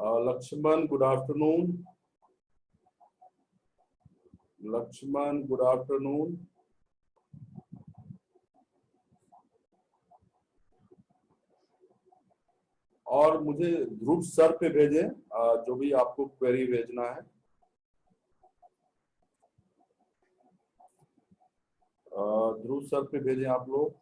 Lakshman good afternoon. Lakshman good afternoon. और मुझे ध्रुव sir पे भेजें जो भी आपको क्वेरी भेजना है। ध्रुव सर पे भेजें आप लोग।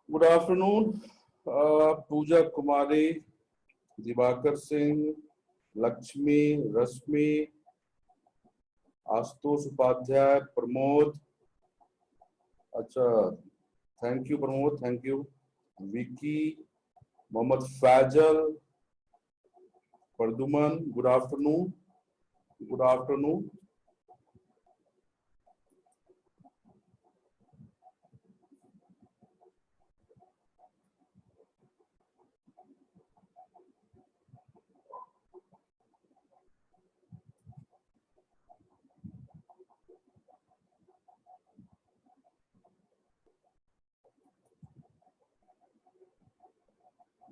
Good afternoon Pooja Kumari, Diwakar Singh, Lakshmi, Rashmi, Ashutosh Upadhyay, Pramod. अच्छा, thank you Pramod, thank you. Vicky, Mohammad Faizal, Pradyuman good afternoon. Good afternoon.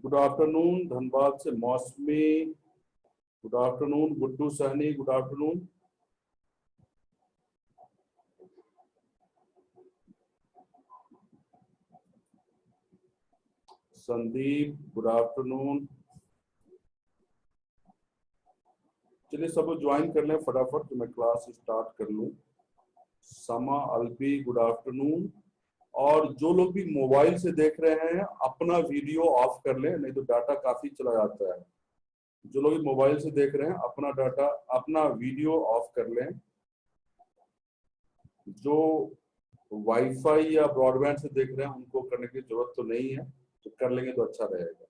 Good afternoon Dhanbad से Mausami, good afternoon. Guddu Sahni good afternoon. Sandeep good afternoon. चलिए सब लोग ज्वाइन कर लें फटाफट तो मैं क्लास स्टार्ट कर लूं। समा अलबी गुड आफ्टरनून। और जो लोग भी मोबाइल से देख रहे हैं अपना वीडियो ऑफ कर लें, नहीं तो डाटा काफी चला जाता है। जो लोग मोबाइल से देख रहे हैं अपना वीडियो ऑफ कर लें। जो वाईफाई या ब्रॉडबैंड से देख रहे हैं उनको करने की जरूरत तो नहीं है, तो कर लेंगे तो अच्छा रहेगा।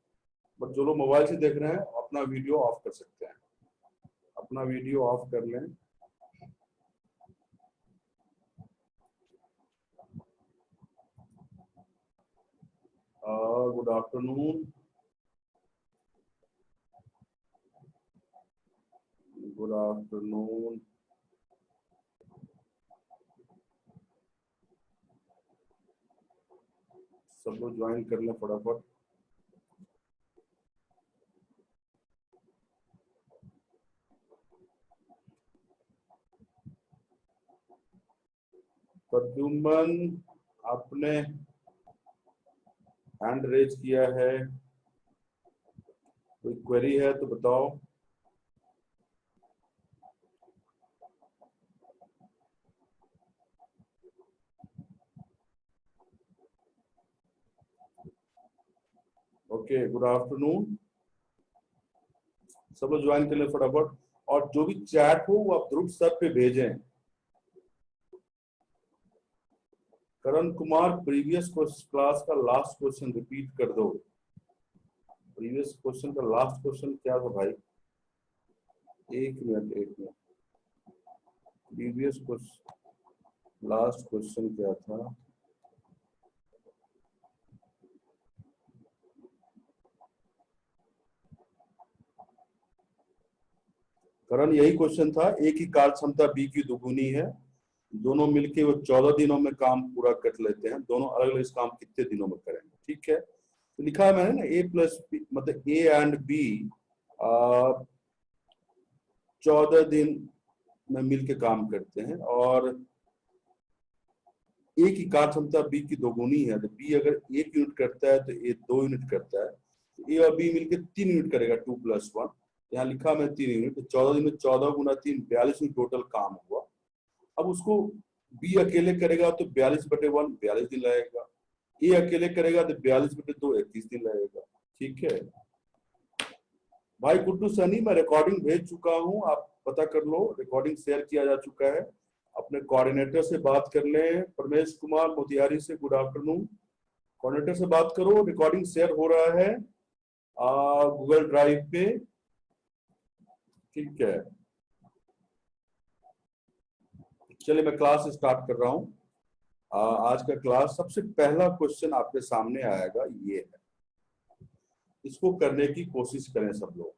बट जो लोग मोबाइल से देख रहे हैं अपना वीडियो ऑफ कर सकते हैं। अपना वीडियो ऑफ कर लें। Good afternoon. Good afternoon. सब लोग ज्वाइन कर लें फटाफट। प्रद्युमन आपने हैंड रेज किया है, कोई क्वेरी है तो बताओ। Okay good afternoon. सब लोग ज्वाइन कर ले फटाफट। और जो भी चैट हो वो आप ध्रुव सर पे भेजें। करण कुमार प्रीवियस क्लास का लास्ट क्वेश्चन रिपीट कर दो। प्रीवियस क्वेश्चन का लास्ट क्वेश्चन क्या था भाई? एक minute. Previous question last question क्या था? करण यही क्वेश्चन था, एक ही कार्य क्षमता बी की दुगुनी है, दोनों मिलके वो 14 दिनों में काम पूरा कर लेते हैं, दोनों अलग अलग इस काम कितने दिनों में करेंगे? ठीक है, तो लिखा है मैंने ना ए प्लस बी, मतलब ए एंड बी 14 दिन में मिलके काम करते हैं। और ए की कार्य क्षमता बी की दोगुनी है, तो बी अगर 1 यूनिट करता है तो ए 2 यूनिट करता है, तो ए और बी मिलके 3 यूनिट करेगा, 2+1। यहाँ लिखा मैं 3 यूनिट, तो 14 दिन में 14 गुना 3 42 यूनिट टोटल काम हुआ। अब उसको बी अकेले करेगा तो 42/1 42 दिन लगेगा, ए अकेले करेगा तो 42/2 31 दिन लगेगा। ठीक है भाई गुड्डू सनी, मैं रिकॉर्डिंग भेज चुका हूं, आप पता कर लो, रिकॉर्डिंग शेयर किया जा चुका है। अपने कोऑर्डिनेटर से बात कर लें। परमेश कुमार मोतिहारी से गुड आफ्टरनून। कोऑर्डिनेटर से बात करो, रिकॉर्डिंग शेयर हो रहा है गूगल ड्राइव पे। ठीक है, चलिए मैं क्लास स्टार्ट कर रहा हूं। आज का क्लास सबसे पहला क्वेश्चन आपके सामने आएगा, ये है, इसको करने की कोशिश करें सब लोग।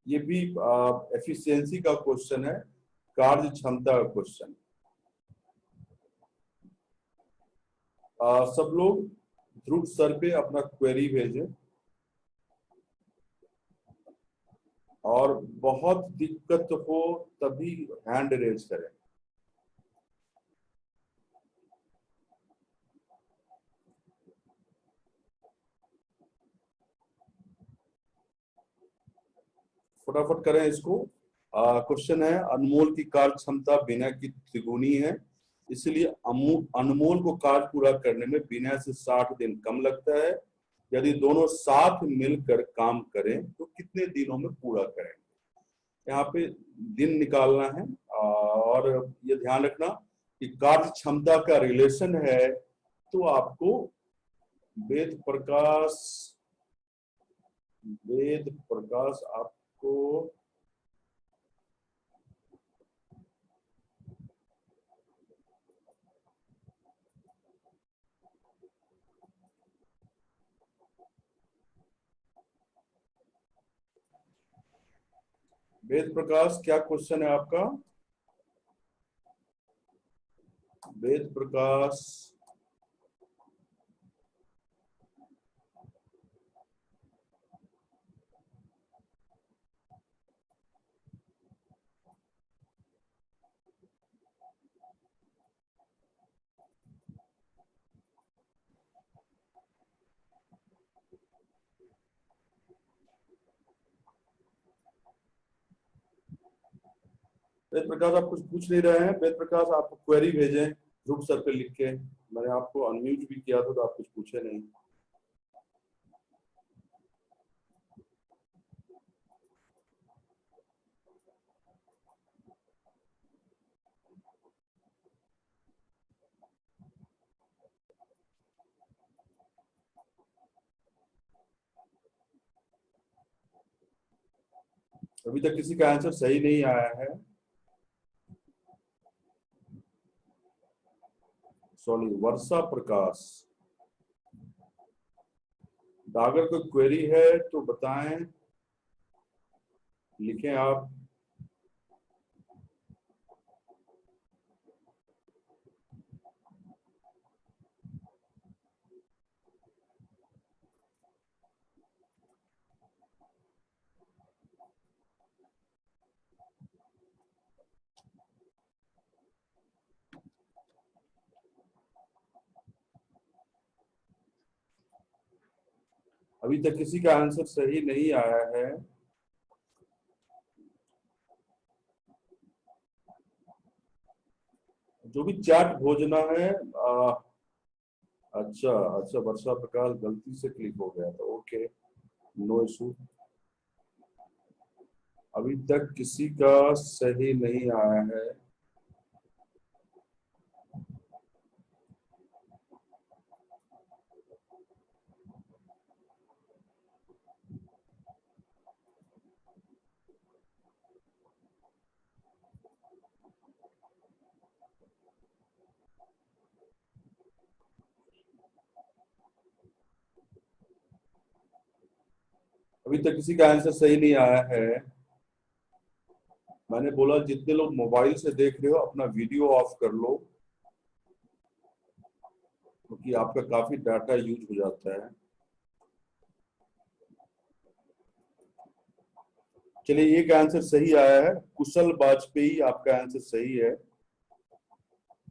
ये भी एफिशिएंसी का क्वेश्चन है, कार्य क्षमता का क्वेश्चन। सब लोग ध्रुव सर पे अपना क्वेरी भेजें और बहुत दिक्कत हो तभी हैंड रेज करें। फटाफट करें इसको। क्वेश्चन है अनमोल की कार्य क्षमता विनय की त्रिगुनी है, इसलिए अनमोल को कार्य पूरा करने में विनय से 60 दिन कम लगता है। यदि दोनों साथ मिलकर काम करें तो कितने दिनों में पूरा करेंगे? यहाँ पे दिन निकालना है और ये ध्यान रखना कि कार्य क्षमता का रिलेशन है तो आपको वेद प्रकाश आपको वेद प्रकाश क्या क्वेश्चन है आपका? वेद प्रकाश वेद प्रकाश आप कुछ पूछ नहीं रहे हैं। वेद प्रकाश आप क्वेरी भेजें ध्रुव सर पे लिख के। मैंने आपको अनम्यूट भी किया था तो आप कुछ पूछे नहीं। अभी तक किसी का आंसर सही नहीं आया है। सॉरी, वर्षा प्रकाश। अगर कोई क्वेरी है तो बताएं, लिखें आप। अभी तक किसी का आंसर सही नहीं आया है। जो भी चैट भोजना है अच्छा अच्छा, वर्षा प्रकाश गलती से क्लिक हो गया था। Okay, no issue. अभी तक किसी का सही नहीं आया है। अभी तक किसी का आंसर सही नहीं आया है। मैंने बोला जितने लोग मोबाइल से देख रहे हो अपना वीडियो ऑफ कर लो, क्योंकि आपका काफी डाटा यूज हो जाता है। चलिए, एक आंसर सही आया है, कुशल वाजपेयी आपका आंसर सही है।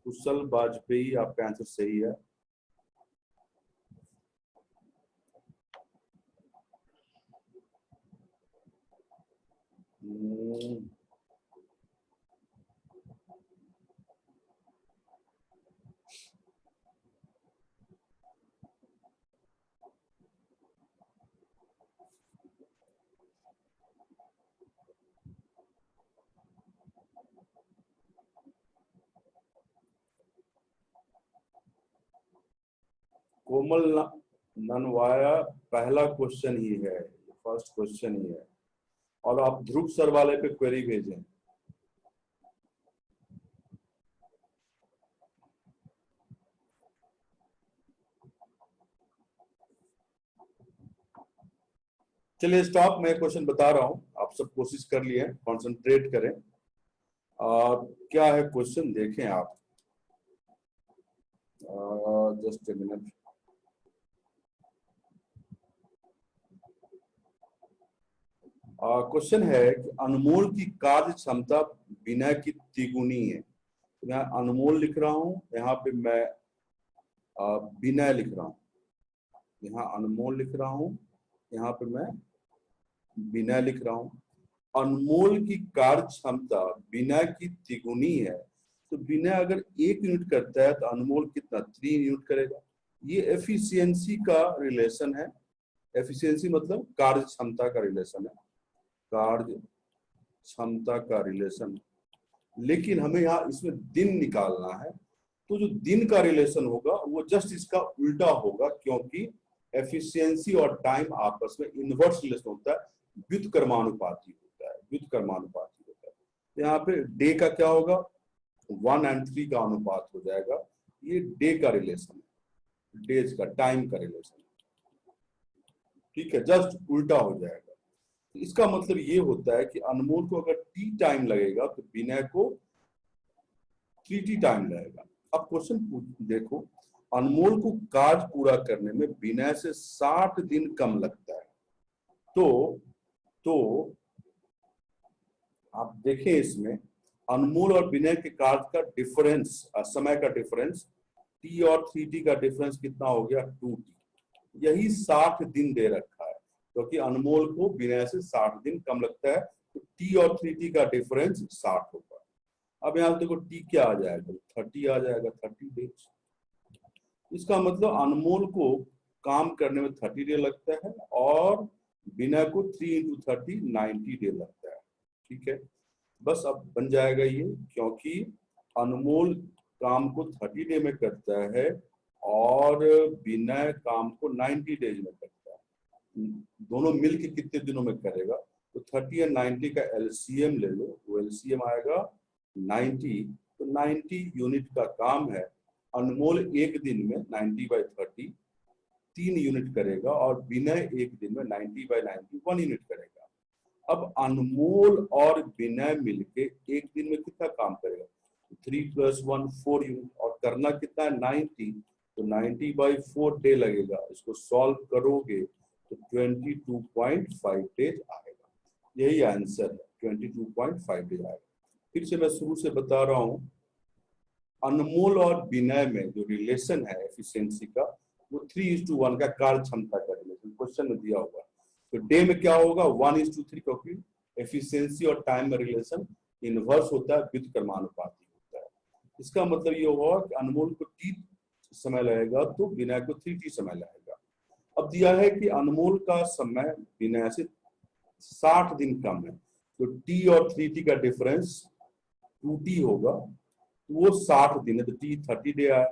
कुशल वाजपेयी आपका आंसर सही है। कोमल ननवाया पहला क्वेश्चन ही है, फर्स्ट क्वेश्चन ही है। और आप ध्रुव सर वाले पे क्वेरी भेजें। चलिए स्टॉप, मैं क्वेश्चन बता रहा हूं, आप सब कोशिश कर लिए, कंसंट्रेट करें। क्या है क्वेश्चन, देखें आप। Just a minute. क्वेश्चन है कि अनमोल की कार्य क्षमता विनय की तिगुनी है। तो मैं अनमोल लिख रहा हूं, यहाँ पे मैं विनय लिख रहा हूँ, यहाँ अनमोल लिख रहा हूँ, यहाँ पे मैं विनय लिख रहा हूँ। अनमोल की कार्य क्षमता विनय की तिगुनी है, तो विनय अगर 1 यूनिट करता है तो अनमोल कितना 3 यूनिट करेगा। ये एफिशिएंसी का रिलेशन है। एफिशिएंसी मतलब कार्य क्षमता का रिलेशन है, कार्य क्षमता का रिलेशन। लेकिन हमें यहाँ इसमें दिन निकालना है, तो जो दिन का रिलेशन होगा वो जस्ट इसका उल्टा होगा, क्योंकि एफिशिएंसी और टाइम आपस में इनवर्स रिलेशन होता है, व्युत्क्रमानुपाती होता है, व्युत्क्रमानुपाती होता है। तो यहाँ पे डे का क्या होगा, 1 और 3 का अनुपात हो जाएगा। ये डे का रिलेशन है, डेज का, टाइम का रिलेशन, ठीक है, जस्ट उल्टा हो जाएगा। इसका मतलब ये होता है कि अनमोल को अगर टी टाइम लगेगा तो विनय को 3t टाइम लगेगा। अब क्वेश्चन देखो, अनमोल को कार्य पूरा करने में विनय से 60 दिन कम लगता है। तो आप देखें, इसमें अनमोल और विनय के कार्य का डिफरेंस, समय का डिफरेंस, टी और 3t का डिफरेंस कितना हो गया, 2t। यही 60 दिन दे रखा है, क्योंकि अनमोल को विनय से 60 दिन कम लगता है, तो टी और 3t का डिफरेंस 60 होगा। अब यहाँ देखो टी क्या आ जाएगा, 30 आ जाएगा, 30 डेज। इसका मतलब अनमोल को काम करने में 30 डे लगता है और विनय को 3 × 30 90 डे लगता है, ठीक है। बस अब बन जाएगा ये, क्योंकि अनमोल काम को 30 डे में करता है और विनय काम को 90 डेज में करता है। दोनों मिलके कितने दिनों में करेगा, तो 30 और 90 का एलसीएम ले लो, वो एलसीएम आएगा 90। तो 90 यूनिट का काम है। अनमोल एक दिन में 90/30 3 यूनिट करेगा और विनय एक दिन में 90/90 1 यूनिट करेगा। अब अनमोल और विनय मिलके एक दिन में कितना काम करेगा, 3 + 1 4 यूनिट, और करना कितना है 90, तो 90/4 डे लगेगा। इसको सॉल्व करोगे तो 22.5 डेज आएगा। यही आंसर है, 22.5 डेज आएगा। फिर से मैं शुरू से बता रहा हूँ, अनमोल और विनय में जो रिलेशन है एफिशिएंसी का, वो 3:1 का कार्य क्षमता का रिलेशन क्वेश्चन में दिया हुआ है। तो डे में क्या होगा, 1:3, क्योंकि एफिशिएंसी और टाइम में रिलेशन इनवर्स होता है, व्युत्क्रमानुपाती होता है। इसका मतलब ये होगा कि अनमोल को t समय लगेगा तो विनय को 3t समय लगेगा। अब दिया है कि अनमोल का समय विनय से 60 दिन कम है, तो t और 3t का डिफरेंस 2t होगा, तो वो 60 दिन है, तो t 30 डे आया।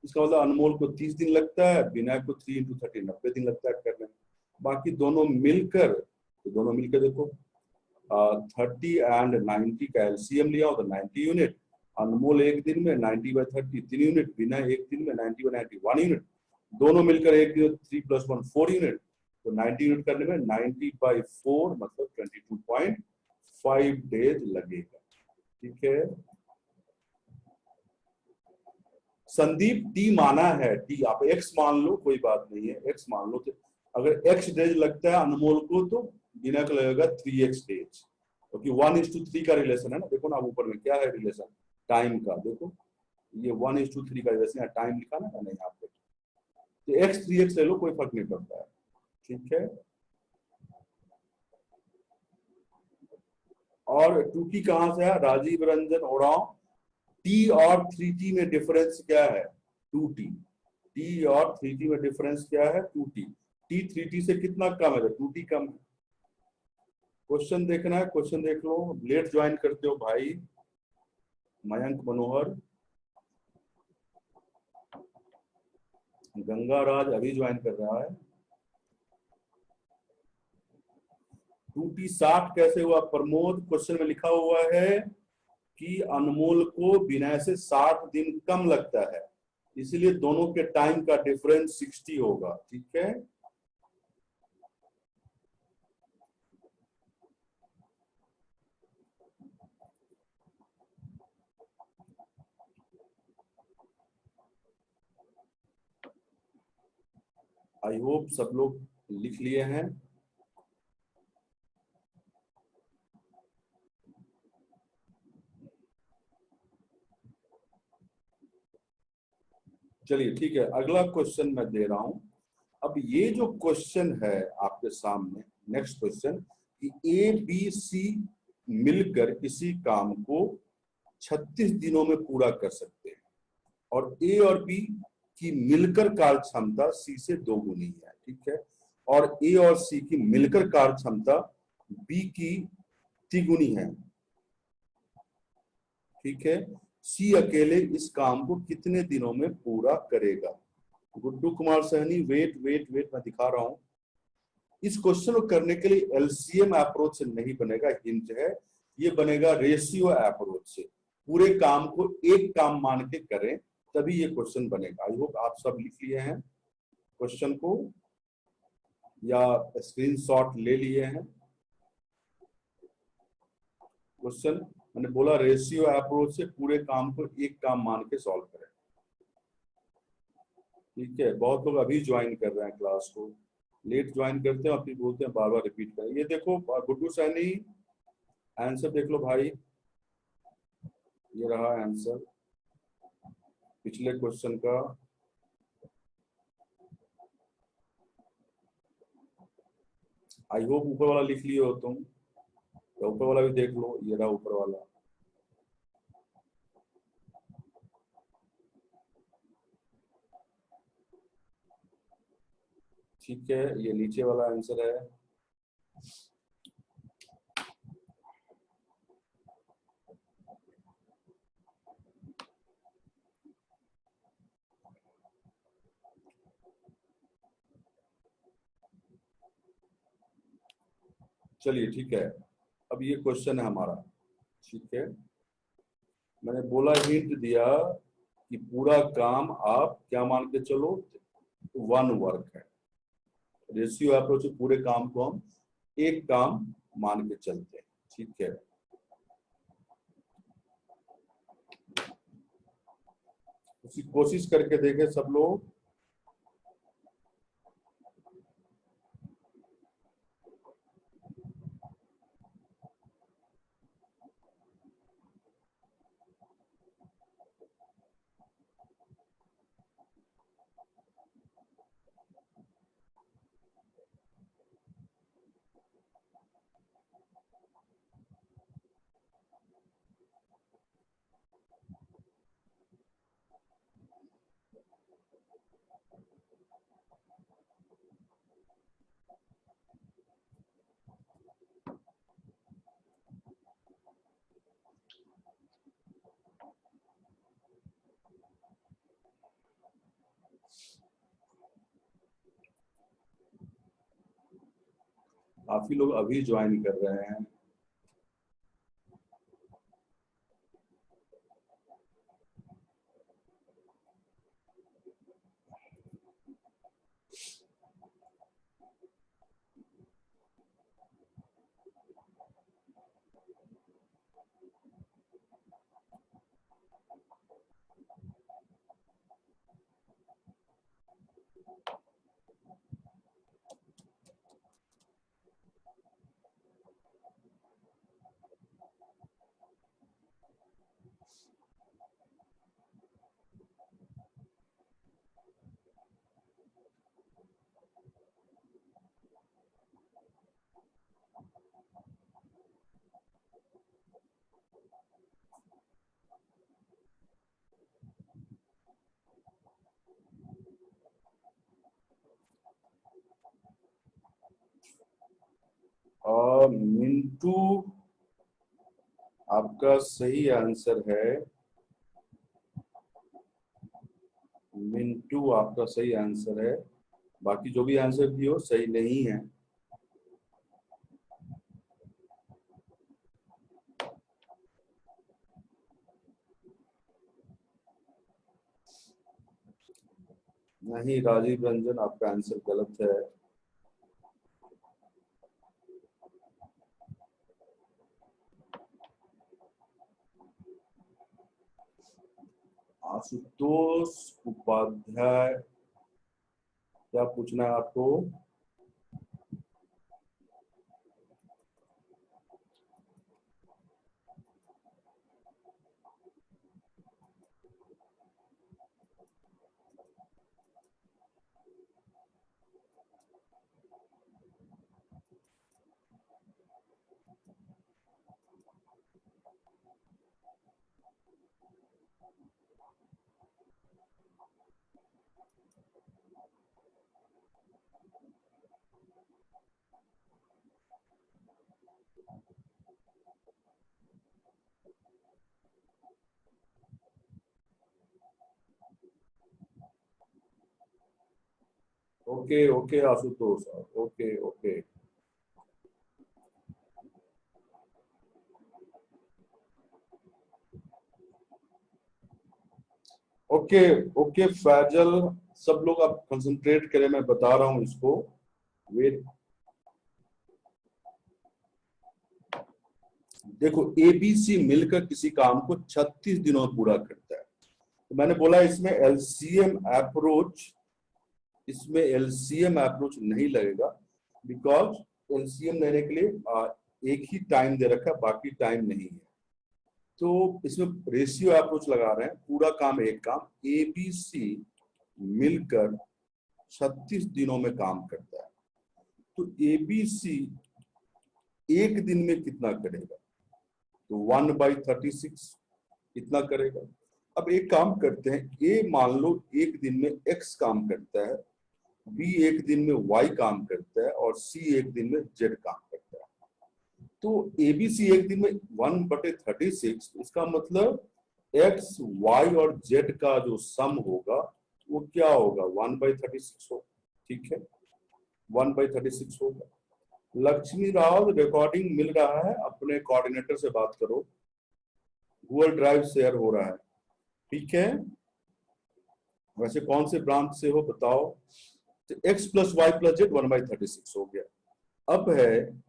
इसका मतलब अनमोल को 30 दिन लगता है, विनय को 3 × 30 90 दिन लगता है करने में। बाकी दोनों मिलकर, तो दोनों मिलकर देखो 30 और 90 का एलसीएम लिया हो तो 90 यूनिट। अनमोल एक दिन में 90/30 3 यूनिट, विनय एक दिन में 90/90 1 यूनिट, दोनों मिलकर एक दिन 3 + 1 4 यूनिट। तो 90 यूनिट करने में 90/4 मतलब 22.5 डेज लगेगा, ठीक है। संदीप टी माना है, टी आप एक्स मान लो, कोई बात नहीं है, एक्स मान लो। तो अगर एक्स डेज लगता है अनमोल को, तो विनय को लगेगा 3x डेज, क्योंकि 1:3 का रिलेशन है ना। देखो ना ऊपर में क्या है रिलेशन, टाइम का। देखो ये 1:3 का रिलेशन है, टाइम लिखा ना मैंने यहाँ पे, तो x 3x ले लो, कोई फर्क नहीं पड़ता है, ठीक है। और 2t कहां से है, राजीव रंजन ओरांव, t और 3t में डिफरेंस क्या है, 2t। t और 3t में डिफरेंस क्या है, 2t। t 3t से कितना कम है, 2t कम है। क्वेश्चन देखना है, क्वेश्चन देख लो। लेट ज्वाइन करते हो भाई, मयंक मनोहर, गंगा राज अभी ज्वाइन कर रहा है। 2t 60 कैसे हुआ प्रमोद, क्वेश्चन में लिखा हुआ है कि अनमोल को विनय से 60 दिन कम लगता है, इसलिए दोनों के टाइम का डिफरेंस 60 होगा, ठीक है। आई होप सब लोग लिख लिए हैं। चलिए ठीक है, अगला क्वेश्चन मैं दे रहा हूं। अब ये जो क्वेश्चन है आपके सामने, नेक्स्ट क्वेश्चन, कि ए बी सी मिलकर किसी काम को 36 दिनों में पूरा कर सकते हैं और ए और बी की मिलकर कार्य क्षमता सी से 2 गुनी है, ठीक है, और ए और सी की मिलकर कार्य क्षमता बी की 3 गुनी है, ठीक है। सी अकेले इस काम को कितने दिनों में पूरा करेगा? Guddu Kumar Sahni, wait wait wait, मैं दिखा रहा हूं। इस क्वेश्चन को करने के लिए एलसीएम अप्रोच से नहीं बनेगा, हिंट है, ये बनेगा रेशियो अप्रोच से। पूरे काम को एक काम मान के करें तभी ये क्वेश्चन बनेगा। आई होप आप सब लिख लिए हैं क्वेश्चन को या स्क्रीनशॉट ले लिए हैं। क्वेश्चन मैंने बोला रेशियो अप्रोच से पूरे काम को एक काम मान के सॉल्व करें, ठीक है। बहुत लोग अभी ज्वाइन कर रहे हैं क्लास को, लेट ज्वाइन करते हैं और फिर बोलते हैं बार बार रिपीट करें। ये देखो गुड्डू सैनी, आंसर देख लो भाई, ये रहा आंसर पिछले क्वेश्चन का। आई होप ऊपर वाला लिख लिए हो तुम, तो ऊपर वाला भी देख लो, ये रहा ऊपर वाला। ठीक है, ये नीचे वाला आंसर है। चलिए ठीक है, अब ये क्वेश्चन है हमारा, ठीक है। मैंने बोला, हिंट दिया कि पूरा काम आप क्या मान के चलो, 1 वर्क है। रेशियो अप्रोच पूरे काम को हम एक काम मान के चलते हैं, ठीक है। उसकी कोशिश करके देखें सब लोग। काफी लोग अभी ज्वाइन कर रहे हैं। और मिंटू, आपका सही आंसर है। मिंटू आपका सही आंसर है, बाकी जो भी आंसर दिए हो सही नहीं है। नहीं राजीव रंजन, आपका आंसर गलत है। आशुतोष उपाध्याय, क्या पूछना है आपको? Okay okay Ashutosh, okay okay. Okay okay Faizal, सब लोग आप कंसंट्रेट करें, मैं बता रहा हूं इसको। वेट, देखो एबीसी मिलकर किसी काम को 36 दिनों में पूरा करता है। तो मैंने बोला इसमें एलसीएम अप्रोच नहीं लगेगा, बिकॉज एलसीएम लेने के लिए एक ही टाइम दे रखा है, बाकी टाइम नहीं है। तो इसमें रेशियो अप्रोच लगा रहे हैं, पूरा काम एक काम एबीसी मिलकर 36 दिनों में काम करता है। तो एबीसी एक दिन में कितना करेगा? तो 1/36 इतना करेगा। अब एक काम करते हैं, ए मान लो एक दिन में एक्स काम करता है, बी एक दिन में वाई काम करता है और सी एक दिन में जेड काम करता है। तो एबीसी एक दिन में 1/36, इसका मतलब एक्स वाई और जेड का जो सम होगा वो क्या होगा? 1/36 होगा। ठीक है, 1/36 होगा। लक्ष्मी राव, रिकॉर्डिंग मिल रहा है, अपने कोऑर्डिनेटर से बात करो, गूगल ड्राइव शेयर हो रहा है। ठीक है, वैसे कौन से ब्रांच से हो बताओ? तो x plus Y plus Z 1/36 हो गया। अब है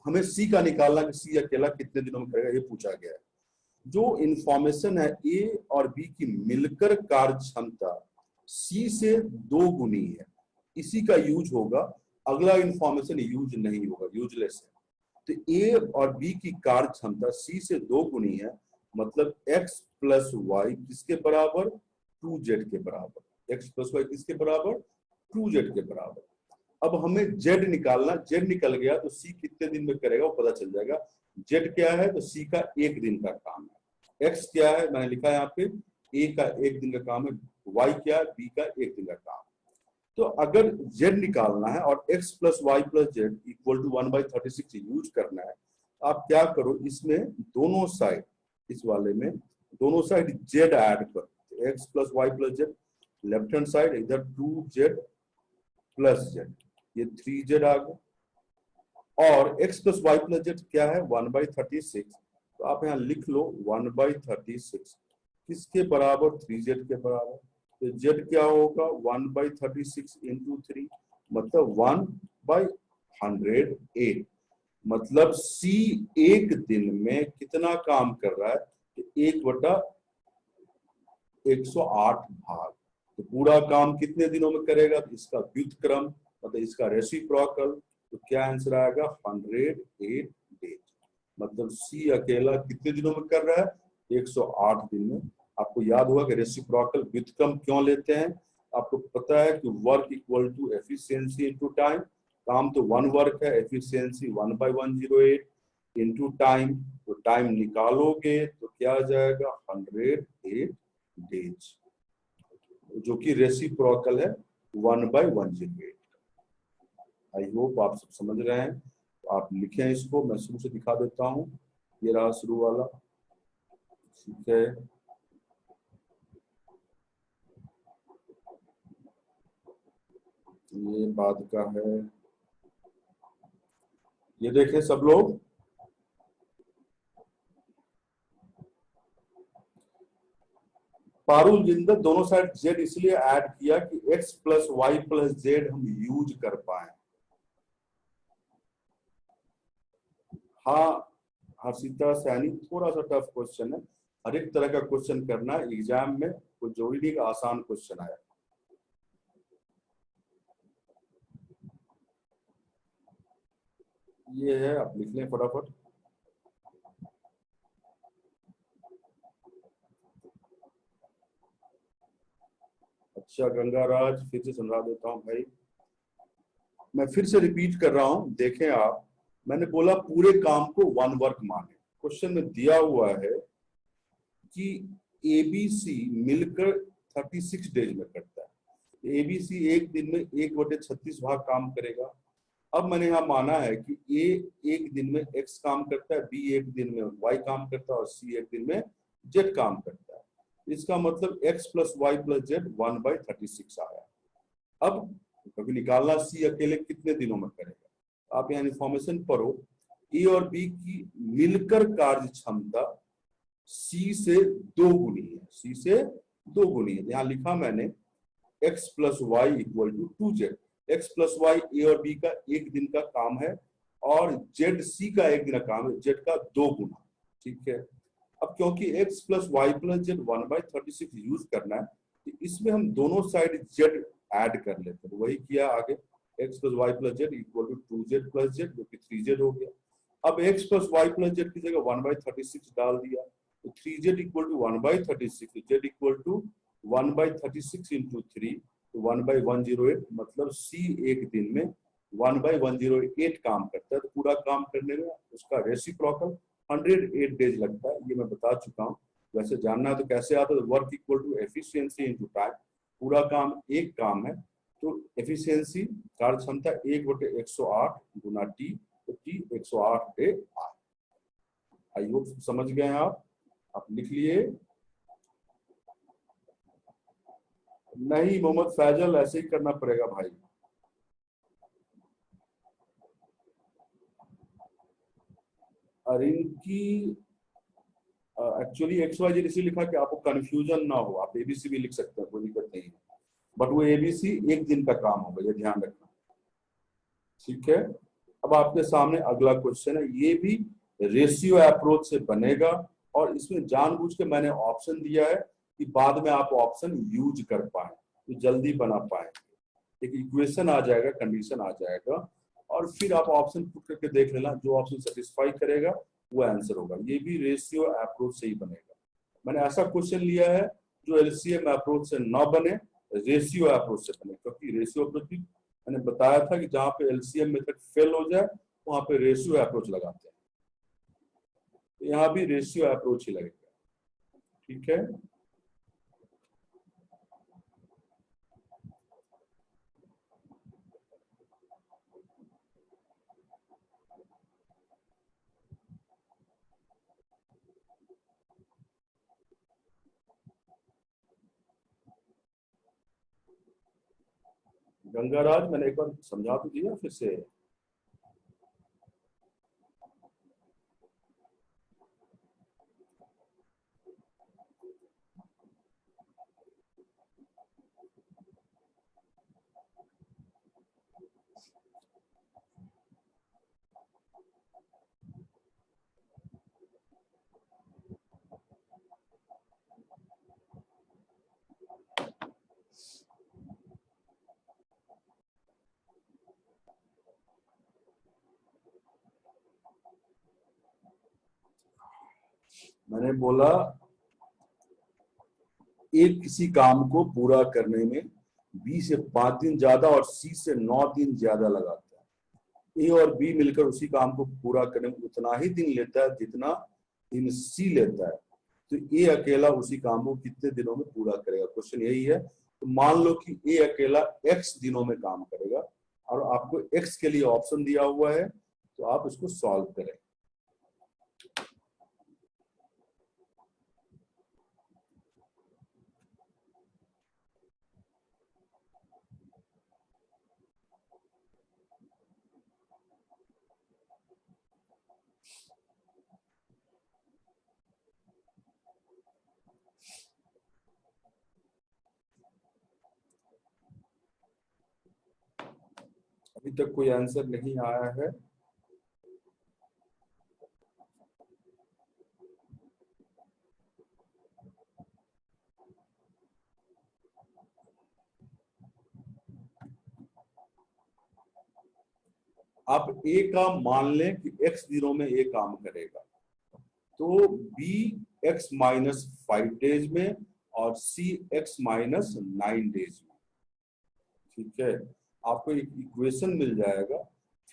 हमें c का निकालना कि c अकेला कितने दिनों में करेगा, ये पूछा गया है। जो इंफॉर्मेशन है ए और बी की मिलकर कार्य क्षमता c से 2 गुनी है, इसी का यूज होगा। अगला इंफॉर्मेशन यूज नहीं होगा, यूजलेस है। तो ए और बी की कार्य क्षमता c से 2 गुनी है, मतलब x प्लस वाई किसके बराबर? 2z के बराबर। x प्लस वाई किसके बराबर? 2z के बराबर। अब हमें z निकालना, z निकल गया तो c कितने दिन में करेगा वो पता चल जाएगा। z क्या है? तो c का एक दिन का काम है। x क्या है? मैंने लिखा है यहाँ पे, a का एक दिन का काम है। y क्या है? b का एक दिन का काम। तो अगर z निकालना है और x plus Y plus Z equal to 1/36 use करना है, आप क्या करो, इसमें दोनों साइड, इस वाले में दोनों साइड z ऐड करो। x plus Y plus Z, left hand side इधर 2z प्लस जेड, ये 3z आ गया। और x plus Y plus Z क्या है? 1/36। तो आप यहाँ लिख लो 1/36 किसके बराबर? 3z के बराबर। तो z क्या होगा? 1/36 इंटू 3, मतलब 1/108। मतलब c एक दिन में कितना काम कर रहा है? 1/108 भाग। तो पूरा काम कितने दिनों में करेगा? तो इसका व्युत्क्रम, मतलब इसका रेसिप्रोकल, तो क्या आंसर आएगा? 108 डेज। मतलब सी अकेला कितने दिनों में कर रहा है? 108 दिन में। आपको याद होगा कि रेसिप्रोकल व्युत्क्रम क्यों लेते हैं? आपको पता है कि work equal to efficiency into time. काम तो 1 वर्क है, एफिशिएंसी 1/108 इनटू टाइम। तो टाइम निकालोगे तो क्या आ जाएगा? 108 डेज, जो कि रेसिप्रोकल है 1/108। आई होप आप सब समझ रहे हैं। तो आप लिखें इसको, मैं शुरू से दिखा देता हूं। ये रहा शुरू वाला। ठीक है, ये बाद का है। ये देखें सब लोग, पारुल जिंदल, दोनों साइड जेड इसलिए ऐड किया कि x plus Y plus z हम यूज कर पाए। हाँ हर्षिता सैनी, थोड़ा सा टफ क्वेश्चन है, हर एक तरह का क्वेश्चन करना है एग्जाम में, कोई जरूरी नहीं आसान क्वेश्चन आया। ये है, आप लिख लें फटाफट। अच्छा गंगाराज, फिर से समझा देता हूँ भाई, मैं फिर से रिपीट कर रहा हूं, देखें आप। मैंने बोला पूरे काम को वन वर्क माने। क्वेश्चन में दिया हुआ है कि एबीसी मिलकर 36 डेज में करता है। एबीसी एक दिन में 1/36 भाग काम करेगा। अब मैंने यहाँ माना है कि ए एक दिन में एक्स काम करता है, बी एक दिन में वाई काम करता है और सी एक दिन में जेड काम करता है। इसका मतलब x plus Y plus Z 1/36 आया। अब कभी निकालना सी अकेले कितने दिनों में करेगा। आप यहाँ इंफॉर्मेशन पढ़ो, ए और बी की मिलकर कार्य क्षमता सी से 2 गुनी है, सी से 2 गुनी है। यहाँ लिखा मैंने x plus Y equal to 2z। X plus Y A और बी का एक दिन का काम है और जेड सी का एक दिन का काम है, जेड का 2 गुना। ठीक है। अब क्योंकि x plus Y plus Z 1/36 use करना है, तो इसमें हम दोनों साइड जेड ऐड कर लेते हैं। तो वही किया आगे, x plus Y plus Z equal to 2z plus z, जो कि 3z हो गया। अब x plus Y plus z की जगह 1/36 डाल दिया, तो 3z equal to 1/36, z equal to 1/36 into 3, 1/108। मतलब सी एक दिन में 1/108 काम करता है। तो पूरा काम करने में उसका रेसिप्रोकल 108 डेज लगता है, ये मैं बता चुका हूँ। वैसे जानना है तो कैसे आता है, work equal to efficiency into time. पूरा काम एक काम है, तो एफिशिएंसी कार्य क्षमता 1/108 गुना टी, तो t 108 day are. I hope समझ गए हैं आप लिख लिए। नहीं मोहम्मद फैजल, ऐसे ही करना पड़ेगा भाई। और इनकी एक्चुअली एक्स वाई जेड इसलिए लिखा कि आपको कंफ्यूजन ना हो, आप एबीसी भी लिख सकते हैं, कोई दिक्कत नहीं है। बट वो एबीसी एक दिन का काम होगा, ये ध्यान रखना। ठीक है। अब आपके सामने अगला क्वेश्चन है, ये भी रेशियो अप्रोच से बनेगा और इसमें जानबूझ के मैंने ऑप्शन दिया है कि बाद में आप ऑप्शन यूज कर पाए, तो जल्दी बना पाए। एक इक्वेशन आ जाएगा, कंडीशन आ जाएगा, और फिर आप ऑप्शन पुट करके देख लेना, जो ऑप्शन सेटिस्फाई करेगा वो आंसर होगा। ये भी रेशियो अप्रोच से ही बनेगा। मैंने ऐसा क्वेश्चन लिया है जो एलसीएम अप्रोच से ना बने, रेशियो अप्रोच से बने, क्योंकि रेशियो अप्रोच भी मैंने बताया था कि जहां पे एलसीएम मेथड फेल हो जाए वहां पे रेशियो अप्रोच लगाते हैं। तो यहाँ भी रेशियो अप्रोच ही लगेगा। ठीक है। गंगाराज, मैंने एक बार समझा तो दिया, फिर से। मैंने बोला एक किसी काम को पूरा करने में बी से 5 दिन ज्यादा और सी से 9 दिन ज्यादा लगाता है। ए और बी मिलकर उसी काम को पूरा करने में उतना ही दिन लेता है जितना दिन सी लेता है। तो ए अकेला उसी काम को कितने दिनों में पूरा करेगा, क्वेश्चन यही है। तो मान लो कि ए अकेला एक्स दिनों में काम करेगा और आपको एक्स के लिए ऑप्शन दिया हुआ है, तो आप इसको सॉल्व करें। अभी तक कोई आंसर नहीं आया है। आप ए का मान लें कि x दिनों में ए काम करेगा, तो b x माइनस 5 डेज में और c x माइनस 9 डेज में। ठीक है, आपको एक इक्वेशन मिल जाएगा,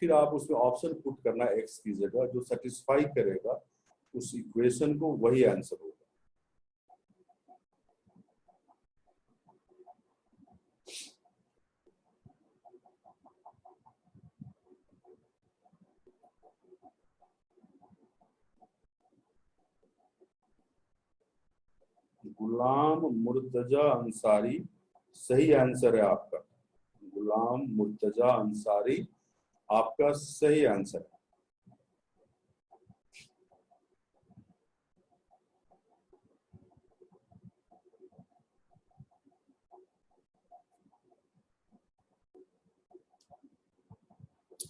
फिर आप उसमें ऑप्शन पुट करना है x की जगह, जो सेटिस्फाई करेगा उस इक्वेशन को, वही आंसर होगा। गुलाम मुर्तजा अंसारी सही आंसर है आपका। गुलाम मुर्तजा अंसारी आपका सही आंसर है।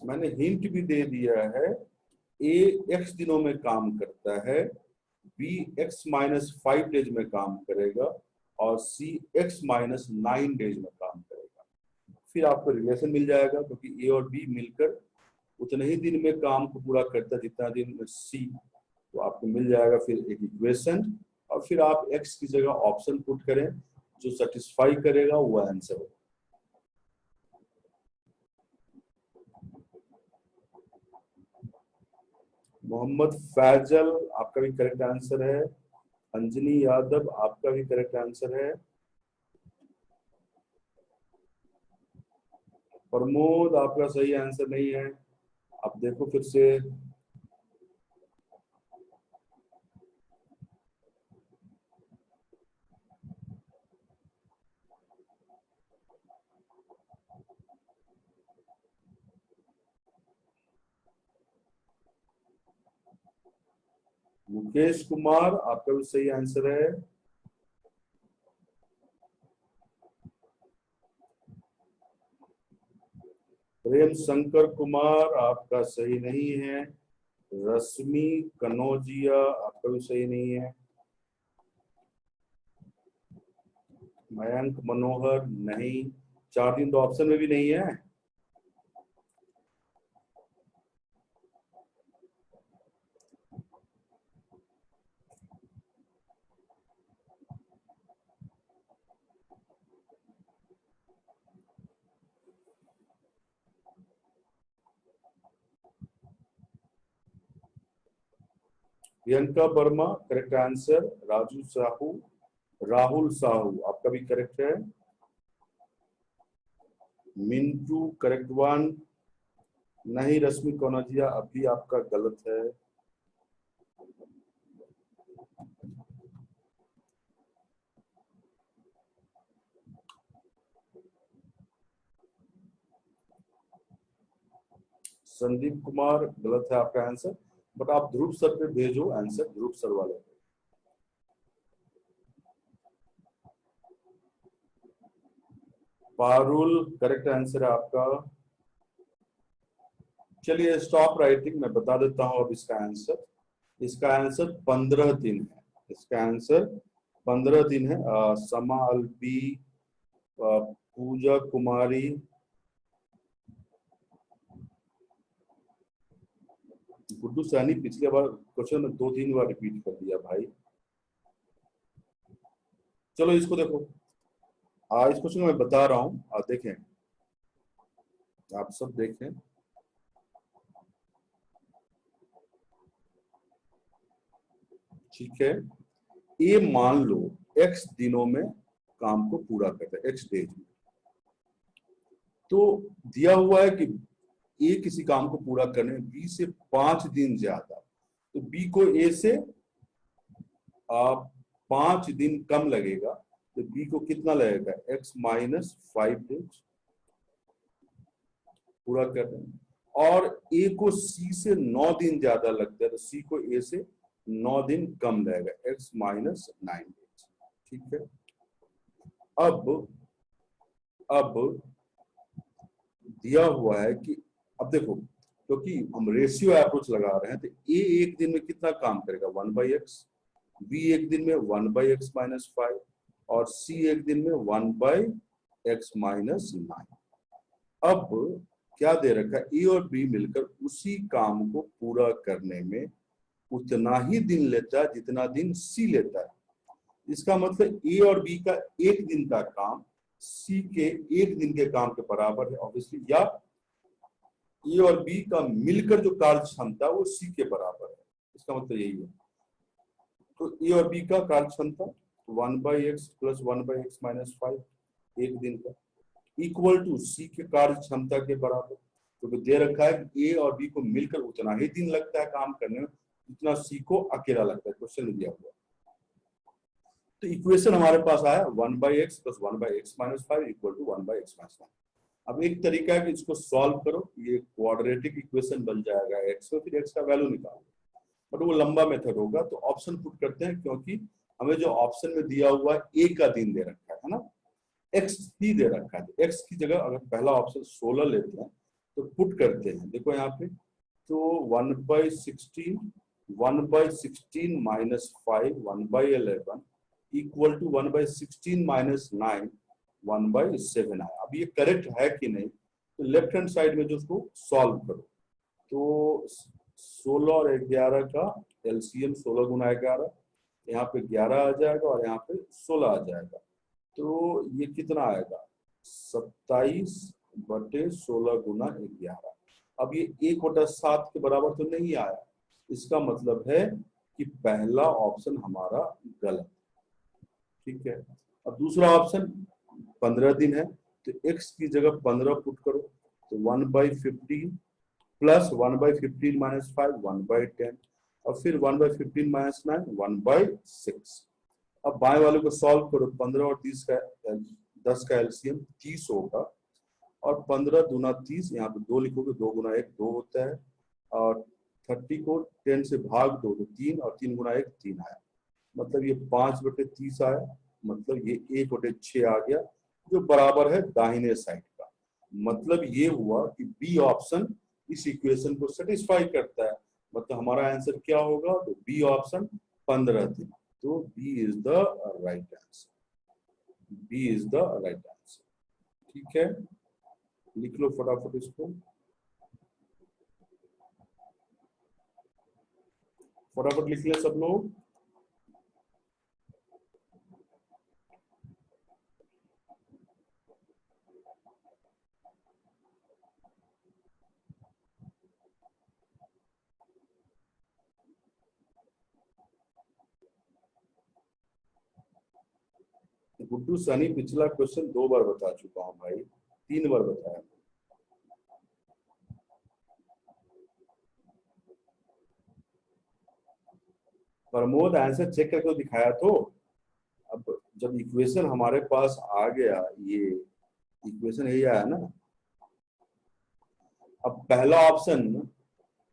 मैंने हिंट भी दे दिया है, ए x दिनों में काम करता है, बी x माइनस 5 डेज में काम करेगा और सी x माइनस 9 डेज में काम करेगा। फिर आपको रिलेशन मिल जाएगा, क्योंकि ए और बी मिलकर उतने ही दिन में काम को पूरा करता है जितना दिन में सी, तो आपको मिल जाएगा फिर एक इक्वेशन, और फिर आप x की जगह ऑप्शन पुट करें, जो सेटिस्फाई करेगा वो आंसर होगा। मोहम्मद फैजल आपका भी करेक्ट आंसर है। अंजनी यादव आपका भी करेक्ट आंसर है। प्रमोद आपका सही आंसर नहीं है। आप देखो फिर से। मुकेश कुमार आपका भी सही आंसर है। प्रेम शंकर कुमार आपका सही नहीं है। रश्मि कनौजिया आपका भी सही नहीं है। मयंक मनोहर नहीं। 4 दिन तो ऑप्शन में भी नहीं है। Priyanka Verma correct answer. राजू साहू, राहुल साहू आपका भी करेक्ट है। मिंटू करेक्ट वन नहीं। रश्मि कनौजिया अभी आपका गलत है। संदीप कुमार गलत है आपका आंसर, बट आप ध्रुव सर पे भेजो आंसर, ध्रुव सर वाले। पारुल करेक्ट आंसर है आपका। चलिए स्टॉप राइटिंग, मैं बता देता हूं अब इसका आंसर। इसका आंसर 15 दिन है। इसका आंसर 15 दिन है। समा अलबी, पूजा कुमारी, गुड्डू सैनी पिछले बार क्वेश्चन में 2-3 बार रिपीट कर दिया भाई। चलो इसको देखो, इस क्वेश्चन में मैं बता रहा हूं, आप देखें, आप सब देखें। ठीक है, ए मान लो x दिनों में काम को पूरा करता है, x डेज में। तो दिया हुआ है कि ए किसी काम को पूरा करने में बी से 5 दिन ज्यादा, तो बी को ए से 5 दिन कम लगेगा, तो बी को कितना लगेगा, x माइनस 5 डेज पूरा करने में। और ए को सी से 9 दिन ज्यादा लगता है, तो सी को ए से 9 दिन कम लगेगा, x माइनस 9 डेज। ठीक है, अब दिया हुआ है कि, अब देखो, क्योंकि हम रेशियो अप्रोच लगा रहे हैं, तो ए एक दिन में कितना काम करेगा, 1/x, बी एक दिन में 1/x माइनस 5, और सी एक दिन में 1/x माइनस 9। अब क्या दे रखा है, ए और बी मिलकर उसी काम को पूरा करने में उतना ही दिन लेता है जितना दिन सी लेता है। इसका मतलब ए और बी का एक दिन का काम सी के एक दिन के काम के बराबर है ऑब्वियसली, या ए और बी का मिलकर जो कार्य क्षमता वो सी के बराबर है। इसका मतलब यही है। तो ए और बी का कार्य क्षमता 1/x प्लस 1/x माइनस 5 एक दिन का इक्वल टू सी के कार्य क्षमता के बराबर, क्योंकि दे रखा है कि ए और बी को मिलकर उतना ही दिन लगता है काम करने में जितना सी को अकेला लगता है, क्वेश्चन में दिया हुआ। तो इक्वेशन हमारे पास आया 1/x plus 1/x minus 5 equal to 1/x minus 5। अब एक तरीका है कि इसको सॉल्व करो, ये क्वाड्रेटिक इक्वेशन बन जाएगा x में, फिर x का वैल्यू निकालो, बट वो लंबा मेथड होगा। तो ऑप्शन पुट करते हैं, क्योंकि हमें जो ऑप्शन में दिया हुआ है a का दिन दे रखा है ना, x ही दे रखा है। तो x की जगह अगर पहला ऑप्शन 16 लेते हैं तो पुट करते हैं, देखो यहाँ पे, तो 1/16 माइनस 5 1/11 इक्वल टू 1/16 माइनस 9 1/7 आया। अब ये करेक्ट है कि नहीं, तो लेफ्ट हैंड साइड में जो उसको सॉल्व करो, तो 16 और 11 का एलसीएम 16 गुना 11, यहाँ पे 11 आ जाएगा और यहाँ पे 16 आ जाएगा। तो ये कितना आएगा 27/16 गुना 11। अब ये 1/7 के बराबर तो नहीं आया, इसका मतलब है कि पहला ऑप्शन हमारा गलत। ठीक है, अब दूसरा ऑप्शन 15 दिन है, तो x की जगह 15 पुट करो, तो 1/15 प्लस 1/15 माइनस 5 1/10 और फिर 1/15 माइनस 9 1/6। अब बाएं वाले को सॉल्व करो, 15 और 10 का एलसीएम 30 होगा और 15 दूना 30, यहाँ पे 2 लिखोगे, 2 गुना 1 2 होता है और 30 को 10 से भाग दो तो 3 और 3 गुना 1 3 आया, मतलब ये 5/30 आया, मतलब ये 1/6 आ गया, जो बराबर है दाहिने साइड का। मतलब ये हुआ कि बी ऑप्शन इस इक्वेशन को सेटिस्फाई करता है, मतलब हमारा आंसर क्या होगा, तो बी ऑप्शन 15 दिन। तो B is the right answer, B is the right answer. ठीक है, लिख लो फटाफट इसको, फटाफट लिख लें सब लोग। गुड्डू सनी पिछला क्वेश्चन 2 बार बता चुका हूं भाई, 3 बार बताया। प्रमोद आंसर चेक करके दिखाया तो। अब जब इक्वेशन हमारे पास आ गया, ये इक्वेशन यही आया ना, अब पहला ऑप्शन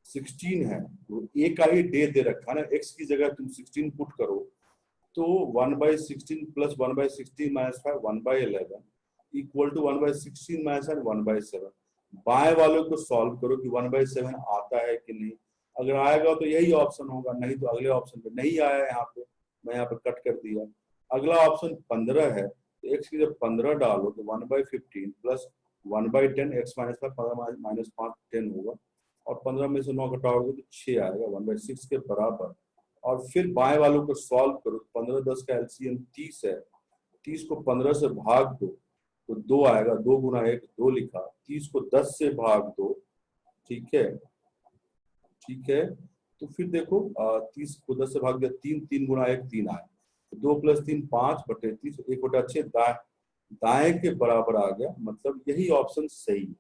16 है, तो ए का ही डे दे रखा ना, एक्स की जगह तुम 16 पुट करो, तो 1/16 plus 1/16 minus 5 1/11 equal to 1/16 minus 1/7। बाएं वालों को सॉल्व करो कि 1/7 आता है कि नहीं, अगर आएगा तो यही ऑप्शन होगा, नहीं तो अगले ऑप्शन पे नहीं आया, यहाँ पे मैं यहाँ पे कट कर दिया। अगला ऑप्शन 15 है, तो एक्स की जब 15 डालो तो 1/15 प्लस 1/10 एक्स माइनस 5 माइनस 5 10 होगा और 15 में से 9 घटाओगे तो 6 आएगा, 1/6 के बराबर। और फिर बाएं वालों को सॉल्व करो, 15 10 का एलसीएम 30 है, 30 को 15 से भाग दो तो 2 आएगा, 2 गुना 1 2 लिखा, 30 को 10 से भाग दो, ठीक है, ठीक है। तो फिर देखो 30 को 10 से भाग दिया, 3 3 गुना 1 3 आया, 2 + 3 5/30 1/6 दाएं के बराबर आ गया, मतलब यही ऑप्शन सही है।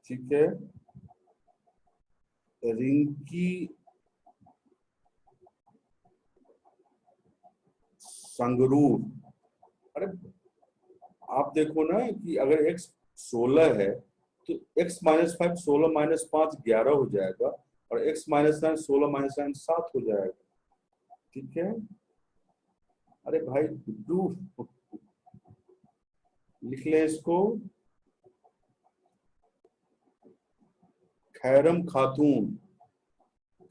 ठीक है, रिंकी संगरूर, अरे आप देखो ना कि अगर x 16 है तो x माइनस 5 16 माइनस 5 11 हो जाएगा और x माइनस 9 16 माइनस 9 7 हो जाएगा। ठीक है, अरे भाई गुड्डू लिख ले इसको, खैरम खातून,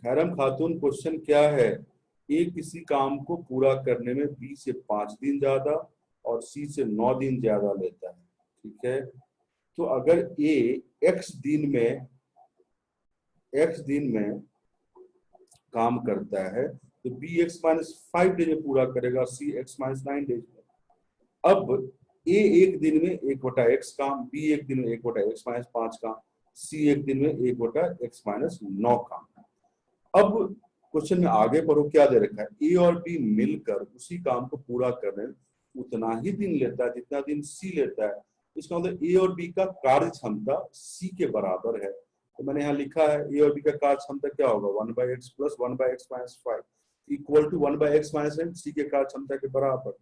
खैरम खातून क्वेश्चन क्या है, ए किसी काम को पूरा करने में बी से 5 दिन ज्यादा और सी से 9 दिन ज्यादा लेता है। ठीक है। तो अगर ए एक्स दिन में काम करता है तो बी एक्स माइनस 5 डेज में पूरा करेगा, सी एक्स माइनस 9 डेज में। अब ए एक दिन में 1/x काम, बी एक दिन में 1/x माइनस 5 काम, सी एक दिन में 1/x माइनस 9 काम। अब क्वेश्चन में आगे बढ़ो, क्या दे रखा है, ए और बी मिलकर उसी काम को पूरा करने में उतना ही दिन लेता है जितना दिन सी लेता है। इसका मतलब ए और बी का कार्य क्षमता सी के बराबर है। तो मैंने यहाँ लिखा है ए और बी का कार्य क्षमता क्या होगा, 1/x plus 1/x minus 5 equal to 1/x माइनस सी के कार्य क्षमता के बराबर।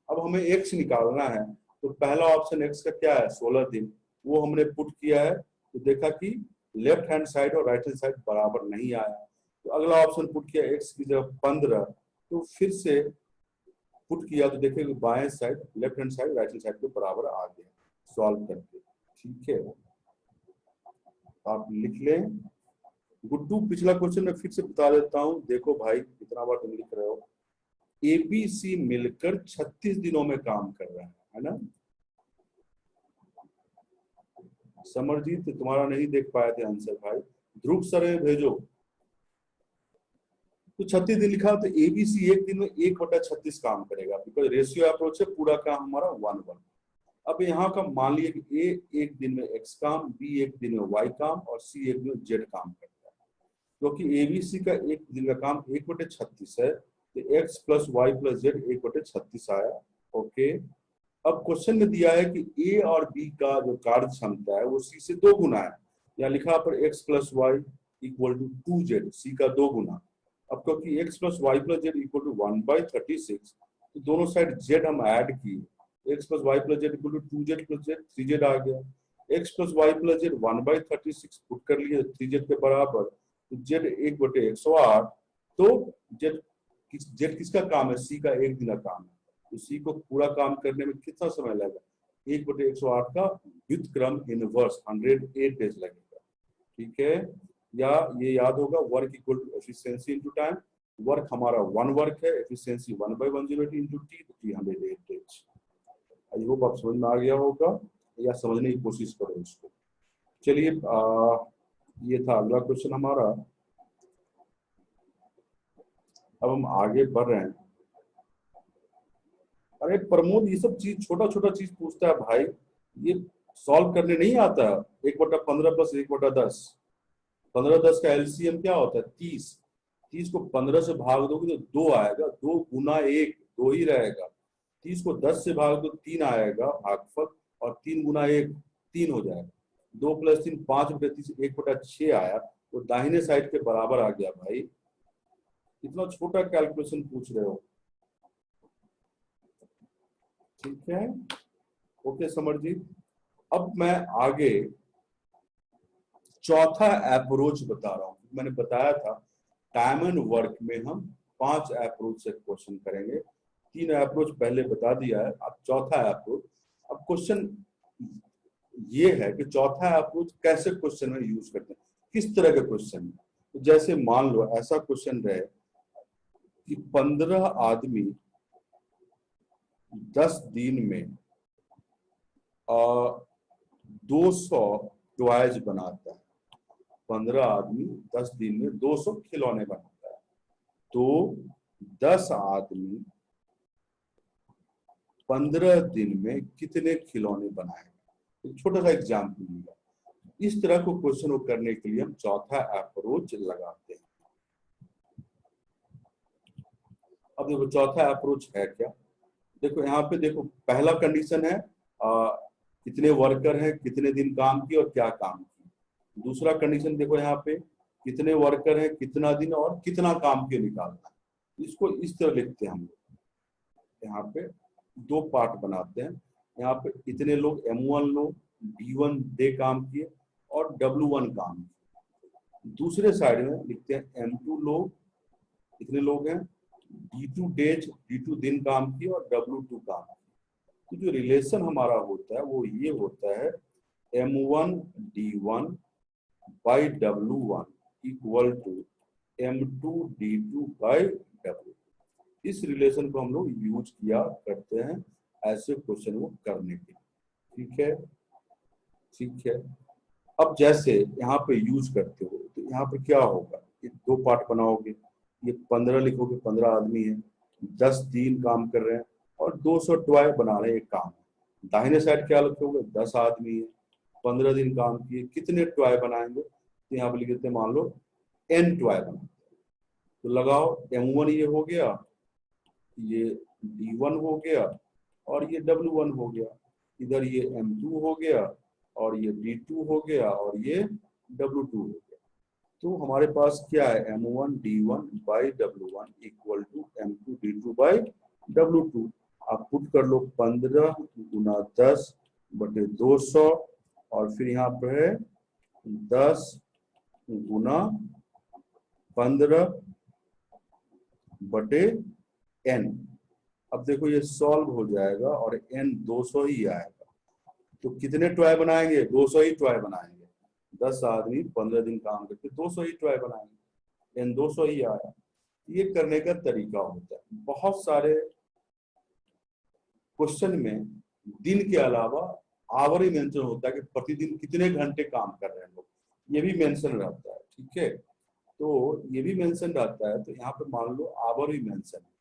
अब हमें x निकालना है, तो पहला ऑप्शन x का क्या है, 16 दिन, वो हमने पुट किया है। तो देखा कि लेफ्ट हैंड साइड और राइट हैंड साइड बराबर नहीं आया, तो अगला ऑप्शन पुट किया x की जगह 15, तो फिर से पुट किया तो देखेंगे बाएं side left hand side right hand side के बराबर आ गया सॉल्व करके। ठीक है, आप लिख लें। गुड्डू पिछला क्वेश्चन में फिर से बता देता हूं, देखो भाई कितना बार तुम लिख रहे हो। एबीसी मिलकर 36 दिनों में काम कर रहा है ना। समरजीत तुम्हारा नहीं देख पाए थे आंसर भाई, ध्रुव सर भेजो। तो 36 दिन लिखा, तो एबीसी एक दिन में 1/36 काम करेगा, बिकॉज रेशियो अप्रोच है, पूरा काम हमारा 1/1। अब यहाँ का मान लिया कि ए एक दिन में x काम, बी एक दिन में y काम और सी एक दिन में z काम करता है। क्योंकि तो एबीसी का एक दिन का काम 1/36 है, तो x plus Y plus Z 1/36 आया। ओके, अब क्वेश्चन में दिया है कि ए और बी का जो कार्य क्षमता है वो सी से 2 गुना है। यहाँ लिखा पर x plus Y equal to 2z, C का 2 गुना। अब क्योंकि x plus Y plus Z equal to 1/36, तो दोनों साइड z हम ऐड किए, x plus Y plus Z equal to 2z plus Z 3z आ गया। x plus Y plus Z 1/36 put कर लिए 3z के बराबर, तो z 1/108। तो z किसका काम है, सी का एक दिन का काम है, तो सी को पूरा काम करने में कितना समय लगेगा, 1/108 का व्युत्क्रम इनवर्स 108 डेज लगेगा। ठीक है, या ये याद होगा work equal to efficiency into time. Work हमारा 1 वर्क है, एफिशिएंसी 1/108 इनटू टी, तो 308 डेज। आई होप आप समझ में आ गया होगा, या समझने की कोशिश करो इसको। चलिए ये था अगला क्वेश्चन हमारा। अब हम आगे बढ़ रहे हैं। अरे प्रमोद, ये सब चीज छोटा छोटा चीज पूछता है भाई, ये सॉल्व करने नहीं आता। 1/15 प्लस 1/10, 15/10 का एलसीएम क्या होता है, 30। 30 को 15 से भाग दोगे तो 2 आएगा, 2 गुना 1 2 ही रहेगा। 30 को 10 से भाग दो 3 आएगा भागफल, और 3 गुना 1 3 हो जाएगा। 2 प्लस 3 5/30, 1/6 आया, तो दाहिने साइड के बराबर आ गया भाई। इतना छोटा कैलकुलेशन पूछ रहे हो। ठीक है, ओके समरजीत। अब मैं आगे चौथा अप्रोच बता रहा हूं। मैंने बताया था टाइम एंड वर्क में हम 5 अप्रोच से क्वेश्चन करेंगे, 3 अप्रोच पहले बता दिया है, अब चौथा अप्रोच। अब क्वेश्चन ये है कि चौथा अप्रोच कैसे क्वेश्चन में यूज करते हैं, किस तरह के क्वेश्चन में। तो जैसे मान लो ऐसा क्वेश्चन रहे कि 15 आदमी 10 दिन में 200 टॉयज बनाता है। 15 आदमी 10 दिन में 200 खिलौने बनाता है, तो 10 आदमी 15 दिन में कितने खिलौने बनाएंगे। एक छोटा सा एग्जाम्पल लिया। इस तरह को क्वेश्चन को करने के लिए हम चौथा अप्रोच लगाते हैं। अब देखो चौथा अप्रोच है क्या, देखो यहाँ पे देखो पहला कंडीशन है कितने वर्कर हैं, कितने दिन काम किए और क्या काम किए। दूसरा कंडीशन देखो यहाँ पे कितने वर्कर हैं, कितना दिन और कितना काम किए निकालना है। इसको इस तरह लिखते हैं हम लोग, यहाँ पे 2 पार्ट बनाते हैं। यहाँ पे इतने लोग M1 लोग B1 डे काम किए और W1 काम किए। दूसरे साइड में लिखते हैं M2 लोग, कितने लोग हैं, D2 डेज D2 दिन काम किए और W2 काम किए। तो जो रिलेशन हमारा होता है वो ये होता है M1 D1 by W1 equal to M2 D2 by W। इस रिलेशन को हम लोग यूज किया करते हैं ऐसे क्वेश्चन को करने के लिए। ठीक है, ठीक है। अब जैसे यहाँ पे यूज करते हो तो यहाँ पे क्या होगा, ये दो पार्ट बनाओगे, ये 15 लिखोगे, 15 आदमी है, 10 दिन काम कर रहे हैं और 200 टॉय बना रहे हैं एक काम। दाहिने साइड क्या लिखोगे, 10 आदमी है, 15 दिन काम किए, कितने टॉय बनाएंगे, तो यहाँ पे लिख देते हैं मान लो n टॉय बनाएंगे। तो लगाओ M1 ये हो गया, ये D1 हो गया और ये W1 हो गया, इधर ये M2 हो गया और ये D2 हो गया और ये W2 हो गया। तो हमारे पास क्या है, M1 D1 by W1 equal to M2 D2 by W2। आप पुट कर लो 15 गुना 10 बटे 200 और फिर यहाँ पे है 10 गुना 15 बटे n। अब देखो ये सॉल्व हो जाएगा और n 200 ही आएगा। तो कितने टॉय बनाएंगे, 200 ही टॉय बनाएंगे। 10 आदमी 15 दिन काम करके 200 ही टॉय बनाएंगे, n 200 ही आया। ये करने का तरीका होता है। बहुत सारे क्वेश्चन में दिन के अलावा आवर ही मेंशन होता है कि प्रतिदिन कितने घंटे काम कर रहे हैं लोग, ये भी मेंशन रहता है। ठीक है, तो ये भी मेंशन रहता है, तो यहाँ पे मान लो आवर भी मेंशन है,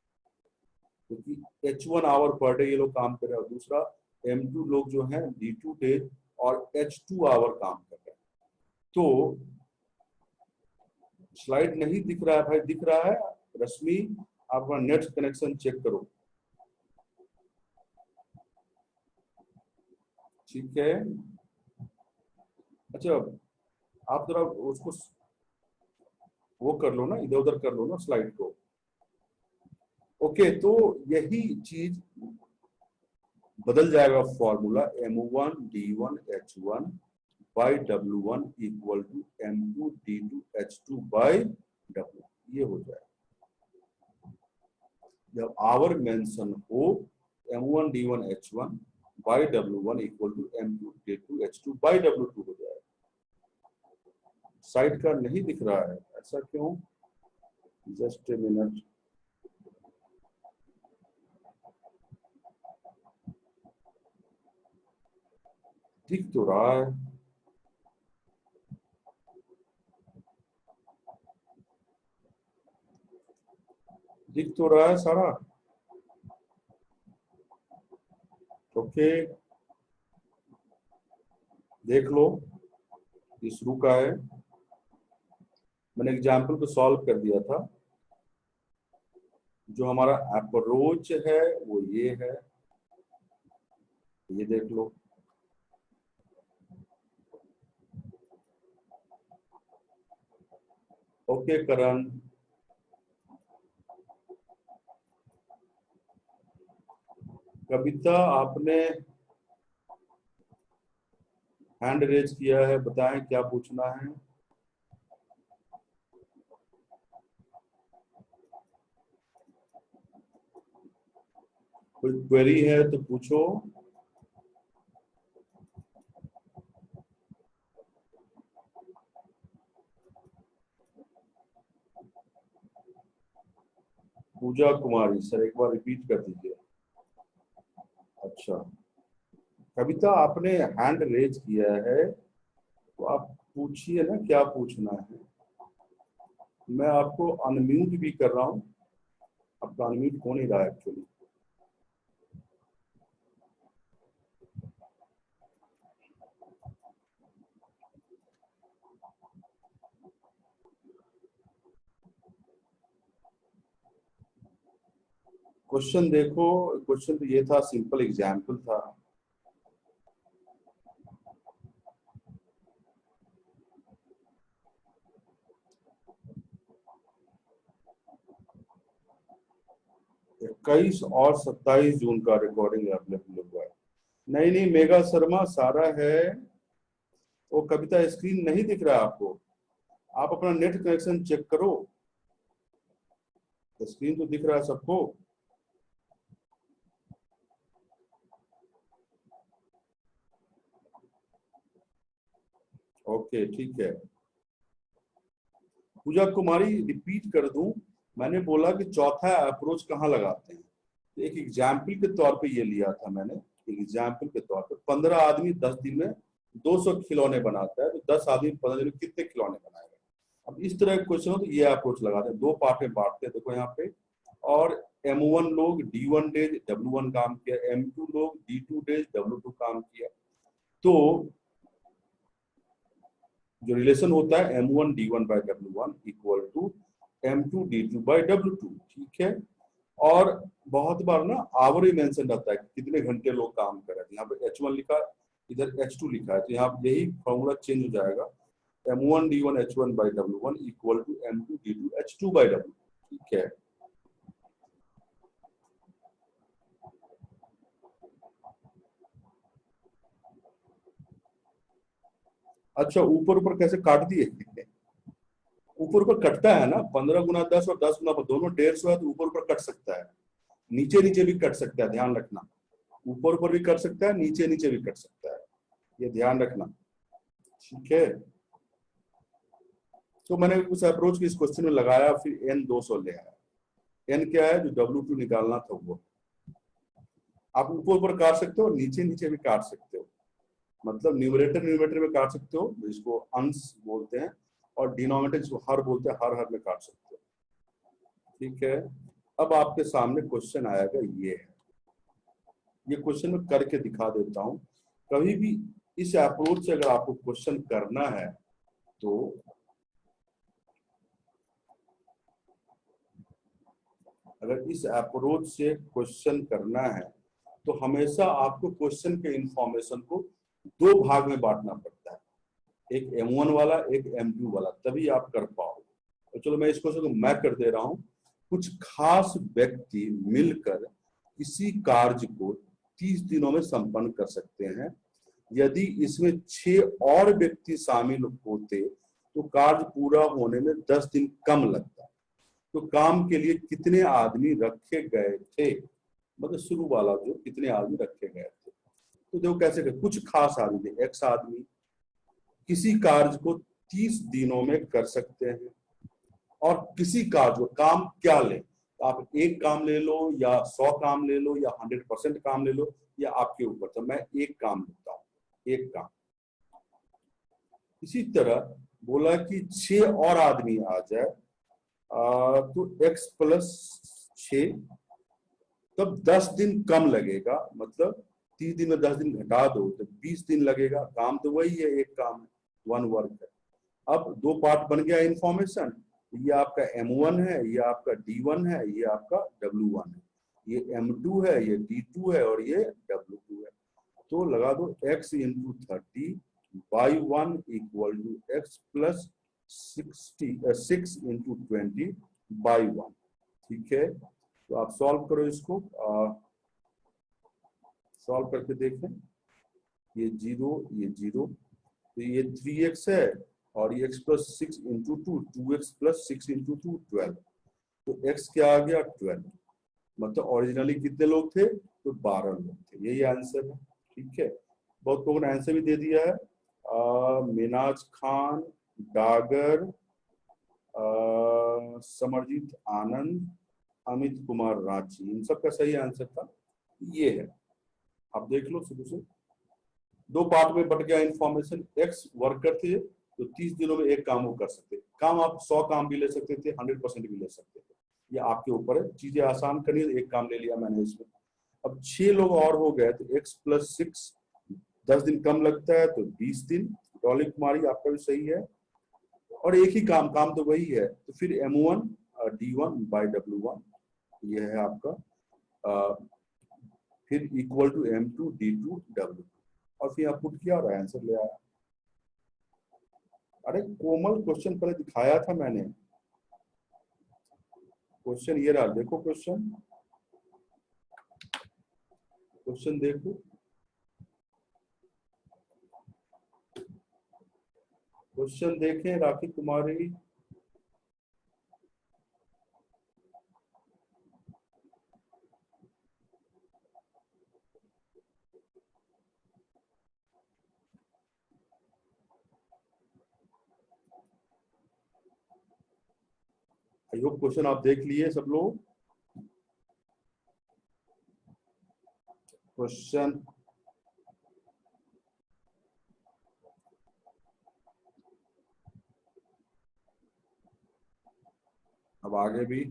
क्योंकि H1 आवर पर डे ये लोग काम कर रहे हैं और दूसरा M2 लोग जो हैं D2 डेज और H2 आवर काम कर रहे हैं। तो स्लाइड नहीं दिख रहा है भाई, दिख रहा है रश्मि, आप अपना नेट कनेक्शन चेक करो। ठीक है, अच्छा आप जरा उसको वो कर लो ना, इधर उधर कर लो ना स्लाइड को। ओके, तो यही चीज बदल जाएगा formula, M1 D1 H1 by W1 equal to M2 D2 H2 by W, ये हो जाएगा। जब आवर मेंशन हो M1 D1 H1 by W1 equal to M2 D2 H2 by W2 हो जाएगा। साइड का नहीं दिख रहा है, ऐसा क्यों, जस्ट ए मिनट। दिख तो रहा है, दिख तो रहा है सारा। ओके, देख लो, ये शुरू का है, मैंने एग्जाम्पल को सॉल्व कर दिया था। जो हमारा अप्रोच है वो ये है, ये देख लो। ओके करण, कविता आपने हैंड रेज किया है, बताएं क्या पूछना है। कोई क्वेरी है तो पूछो। पूजा कुमारी, सर एक बार रिपीट कर दीजिए। अच्छा, कविता आपने हैंड रेज किया है तो आप पूछिए ना, क्या पूछना है। मैं आपको अनम्यूट भी कर रहा हूँ, आपका अनम्यूट हो नहीं रहा है एक्चुअली। क्वेश्चन देखो, क्वेश्चन तो ये था, सिंपल एग्जाम्पल था। इक्कीस और 27 जून का रिकॉर्डिंग अवेलेबल हुआ है। नहीं नहीं, मेगा शर्मा सारा है। वो कविता स्क्रीन नहीं दिख रहा आपको, आप अपना नेट कनेक्शन चेक करो, स्क्रीन तो दिख रहा है सबको। ओके ठीक है, पूजा कुमारी रिपीट कर दूं, मैंने बोला कि चौथा अप्रोच कहाँ लगाते हैं। एक एग्जाम्पल के तौर पे ये लिया था मैंने एग्जाम्पल के तौर पर 15 आदमी 10 दिन में 200 खिलौने बनाता है, तो 10 आदमी 15 दिन में कितने खिलौने बनाएगा। अब इस तरह के क्वेश्चन हो तो ये अप्रोच लगाते हैं, 2 पार्ट में बांटते हैं। देखो यहाँ पे, और M1 लोग D1 डेज W1 काम किया, M2 लोग D2 डेज W2 काम किया। तो जो रिलेशन होता है M1 D1 by W1 equal to M2 D2 by W2, ठीक है। और बहुत बार ना आवर ही मेंशन रहता है कि कितने घंटे लोग काम कर रहे हैं। यहाँ पे H1 लिखा है, इधर H2 लिखा है, तो यहाँ यही फॉर्मूला चेंज हो जाएगा। M1 D1 H1 by W1 equal to M2 D2 H2 by W, ठीक है। अच्छा, ऊपर ऊपर कैसे काट दिए? ऊपर ऊपर कटता है ना, 15 गुना 10 और 10 गुना दोनों 150 है, तो ऊपर ऊपर कट सकता है, नीचे नीचे भी कट सकता है, ध्यान रखना। ऊपर ऊपर भी कट सकता है, नीचे नीचे भी कट सकता है, ये ध्यान रखना, ठीक है। तो मैंने उस अप्रोच की इस क्वेश्चन में लगाया, फिर n 200 ले आया। n क्या है, जो W2 निकालना था वो। आप ऊपर ऊपर काट सकते हो, नीचे नीचे भी काट सकते हो, मतलब न्यूमरेटर न्यूमरेटर में काट सकते हो, जिसको अंश बोलते हैं, और डिनोमिनेटर जिसको हर बोलते हैं, हर हर में काट सकते हो, ठीक है। अब आपके सामने क्वेश्चन आएगा, ये क्वेश्चन में करके दिखा देता हूं। कभी भी इस अप्रोच से अगर आपको क्वेश्चन करना है तो अगर इस अप्रोच से क्वेश्चन करना है तो हमेशा आपको क्वेश्चन के इंफॉर्मेशन को 2 भाग में बांटना पड़ता है, एक M1 वाला, एक M2 वाला, तभी आप कर पाओ। तो चलो मैं इस क्वेश्चन को मैं कर दे रहा हूं। कुछ खास व्यक्ति मिलकर किसी कार्य को 30 दिनों में संपन्न कर सकते हैं। यदि इसमें 6 और व्यक्ति शामिल होते तो कार्य पूरा होने में 10 दिन कम लगता। तो काम के लिए कितने आदमी रखे गए थे, मतलब शुरू वाला जो कितने आदमी रखे गए थे। तो देखो कैसे कर, कुछ खास आदमी थे, X आदमी किसी कार्य को 30 दिनों में कर सकते हैं। और किसी कार्य को, काम क्या ले, तो आप एक काम ले लो या 100 काम ले लो या 100% काम ले लो, या आपके ऊपर। तो मैं एक काम लेता हूँ, एक काम। इसी तरह बोला कि 6 और आदमी आ जाए, तो X प्लस 6, तब 10 दिन कम लगेगा, मतलब 30 दिन में 10 दिन घटा दो तो 20 दिन लगेगा। काम तो वही है, एक काम है, 1 वर्क है। अब 2 पार्ट बन गया इंफॉर्मेशन, ये आपका M1 है, ये आपका D1 है, ये आपका W1 है, ये M2 है, ये D2 है, और ये W2 है। तो लगा दो x into 30 by 1 equal to x plus 6 into 20 by 1, ठीक है। तो आप सॉल्व करो इसको, सॉल्व करके देखें। ये 0, ये 0, तो ये 3x है, और ये x plus 6 into 2, 2x plus 6 into 2 12। तो x क्या आ गया, 12। मतलब ओरिजिनली कितने लोग थे, तो 12 लोग थे। यही आंसर है, ठीक है। बहुत लोगों ने आंसर भी दे दिया है, मिनाज खान, डागर, समरजीत आनंद, अमित कुमार रांची, इन सब का सही आंसर था ये है। आप देख लो शुरू से। 2 पार्ट में बट गया इंफॉर्मेशन। एक्स वर्कर थे तो 30 दिनों में एक काम वो कर सकते, काम आप 100 काम भी ले सकते थे, 100% भी ले सकते थे, ये आपके ऊपर है। चीजें आसान करनी है, एक काम ले लिया मैंने इसमें। अब 6 लोग और हो गए, तो x प्लस 6 10 दिन कम लगता है, तो 20 दिन। डॉली कुमारी आपका भी सही है, और एक ही काम, काम तो वही है। तो फिर M1 D1 बाई W1, ये है आपका, फिर equal to M2 D2 W2, और फिर आप पुट किया और आंसर ले आया। अरे कोमल, क्वेश्चन पहले दिखाया था मैंने। क्वेश्चन ये रहा, देखो क्वेश्चन, क्वेश्चन देखो। क्वेश्चन देखें राखी कुमारी। आई होप क्वेश्चन आप देख लिए सब लोग। क्वेश्चन अब आगे भी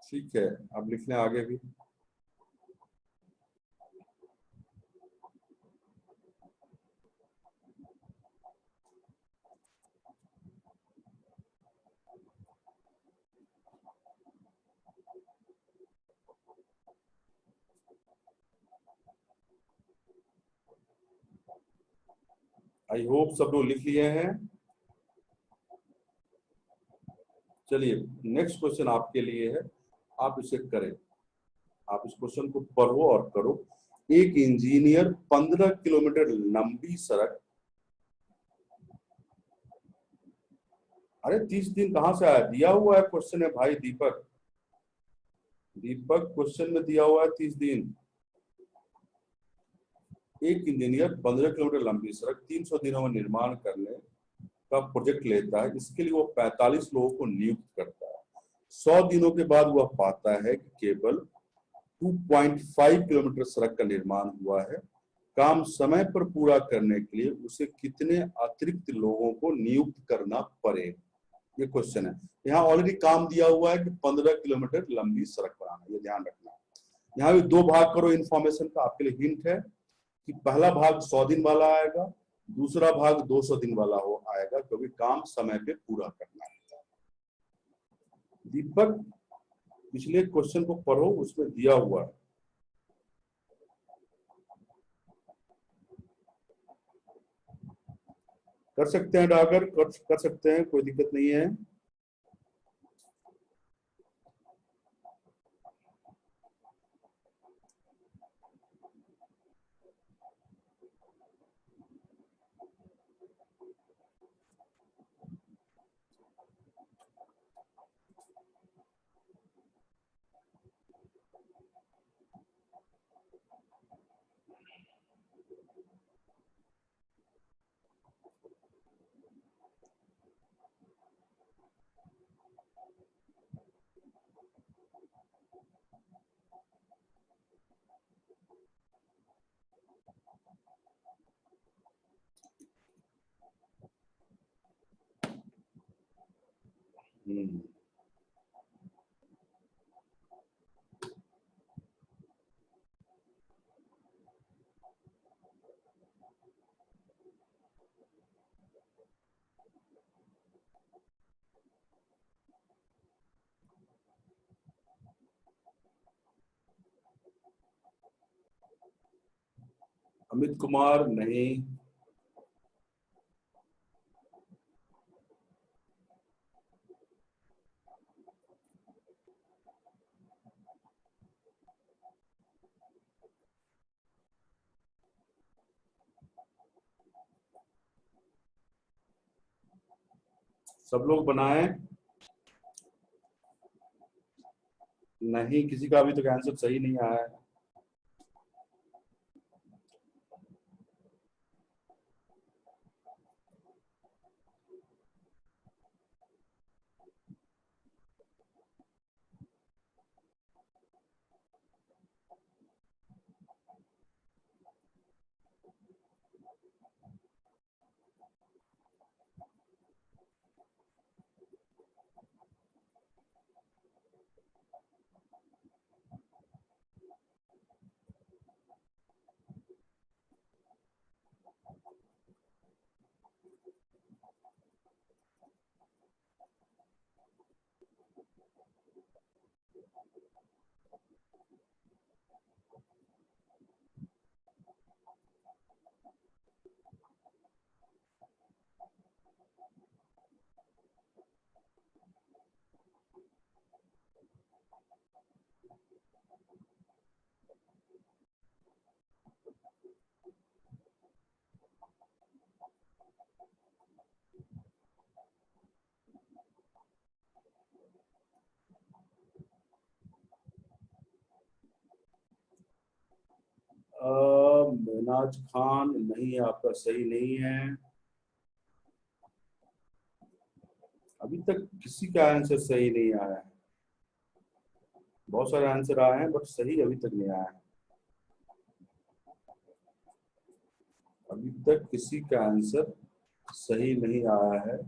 ठीक है, अब लिख लें आगे भी। आई होप सब लोग लिख लिए हैं। चलिए नेक्स्ट क्वेश्चन आपके लिए है, आप इसे करें। आप इस क्वेश्चन को पढ़ो और करो। एक इंजीनियर 15 किलोमीटर लंबी सड़क, अरे 30 दिन कहां से आया? दिया हुआ है क्वेश्चन है भाई दीपक। दीपक क्वेश्चन में दिया हुआ है 30 दिन। एक इंजीनियर 15 किलोमीटर लंबी सड़क 300 दिनों में निर्माण करने का प्रोजेक्ट लेता है। इसके लिए वो 45 लोगों को नियुक्त करता है। 100 दिनों के बाद वह पाता है कि केवल 2.5 किलोमीटर सड़क का निर्माण हुआ है। काम समय पर पूरा करने के लिए उसे कितने अतिरिक्त लोगों को नियुक्त करना पड़े? ये क्वेश्चन है। यहाँ ऑलरेडी काम दिया हुआ है कि 15 किलोमीटर लंबी सड़क बनाना, ये ध्यान रखना। यहाँ भी दो भाग करो इन्फॉर्मेशन का। आपके लिए हिंट है कि पहला भाग 100 दिन वाला आएगा, दूसरा भाग 200 दिन वाला हो आएगा, क्योंकि काम समय पे पूरा करना है। दीपक पिछले क्वेश्चन को पढ़ो, उसमें दिया हुआ है। कर सकते हैं डागर, कर सकते हैं, कोई दिक्कत नहीं है। अमित कुमार नहीं। सब लोग बनाए? नहीं, किसी का अभी तक आंसर सही नहीं आया है। महनाज खान नहीं, आपका सही नहीं है। अभी तक किसी का आंसर सही नहीं आया है। बहुत सारे आंसर आए हैं बट सही अभी तक नहीं आया है। अभी तक किसी का आंसर सही नहीं आया है।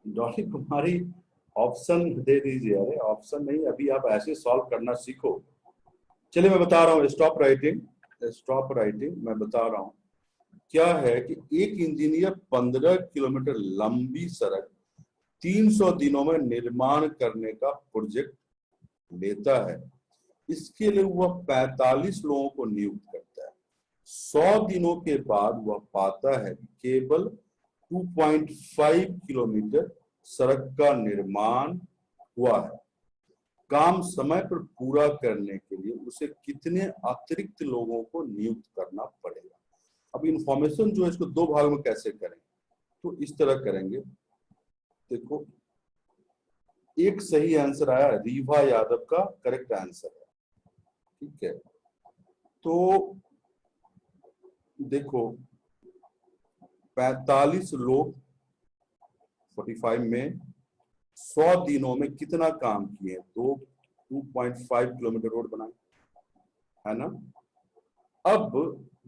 डॉली कुमारी ऑप्शन दे दीजिए। अरे ऑप्शन नहीं, अभी आप ऐसे सॉल्व करना सीखो। चलिए मैं बता रहा हूँ, स्टॉप राइटिंग, स्टॉप राइटिंग, मैं बता रहा हूँ। क्या है कि एक इंजीनियर 15 किलोमीटर लंबी सड़क 300 दिनों में निर्माण करने का प्रोजेक्ट लेता है। इसके लिए वह 45 लोगों को नियुक्त करता है। 100 दिनों के बाद वह पाता है कि केवल 2.5 किलोमीटर सड़क का निर्माण हुआ है। काम समय पर पूरा करने के लिए उसे कितने अतिरिक्त लोगों को नियुक्त करना पड़ेगा। अब इंफॉर्मेशन जो है इसको दो भाग में कैसे करें, तो इस तरह करेंगे। देखो, एक सही आंसर आया, रीवा यादव का करेक्ट आंसर है। ठीक है, तो देखो 45 लोग 45 में 100 दिनों में कितना काम किए, तो 2.5 किलोमीटर रोड बनाए, है ना। अब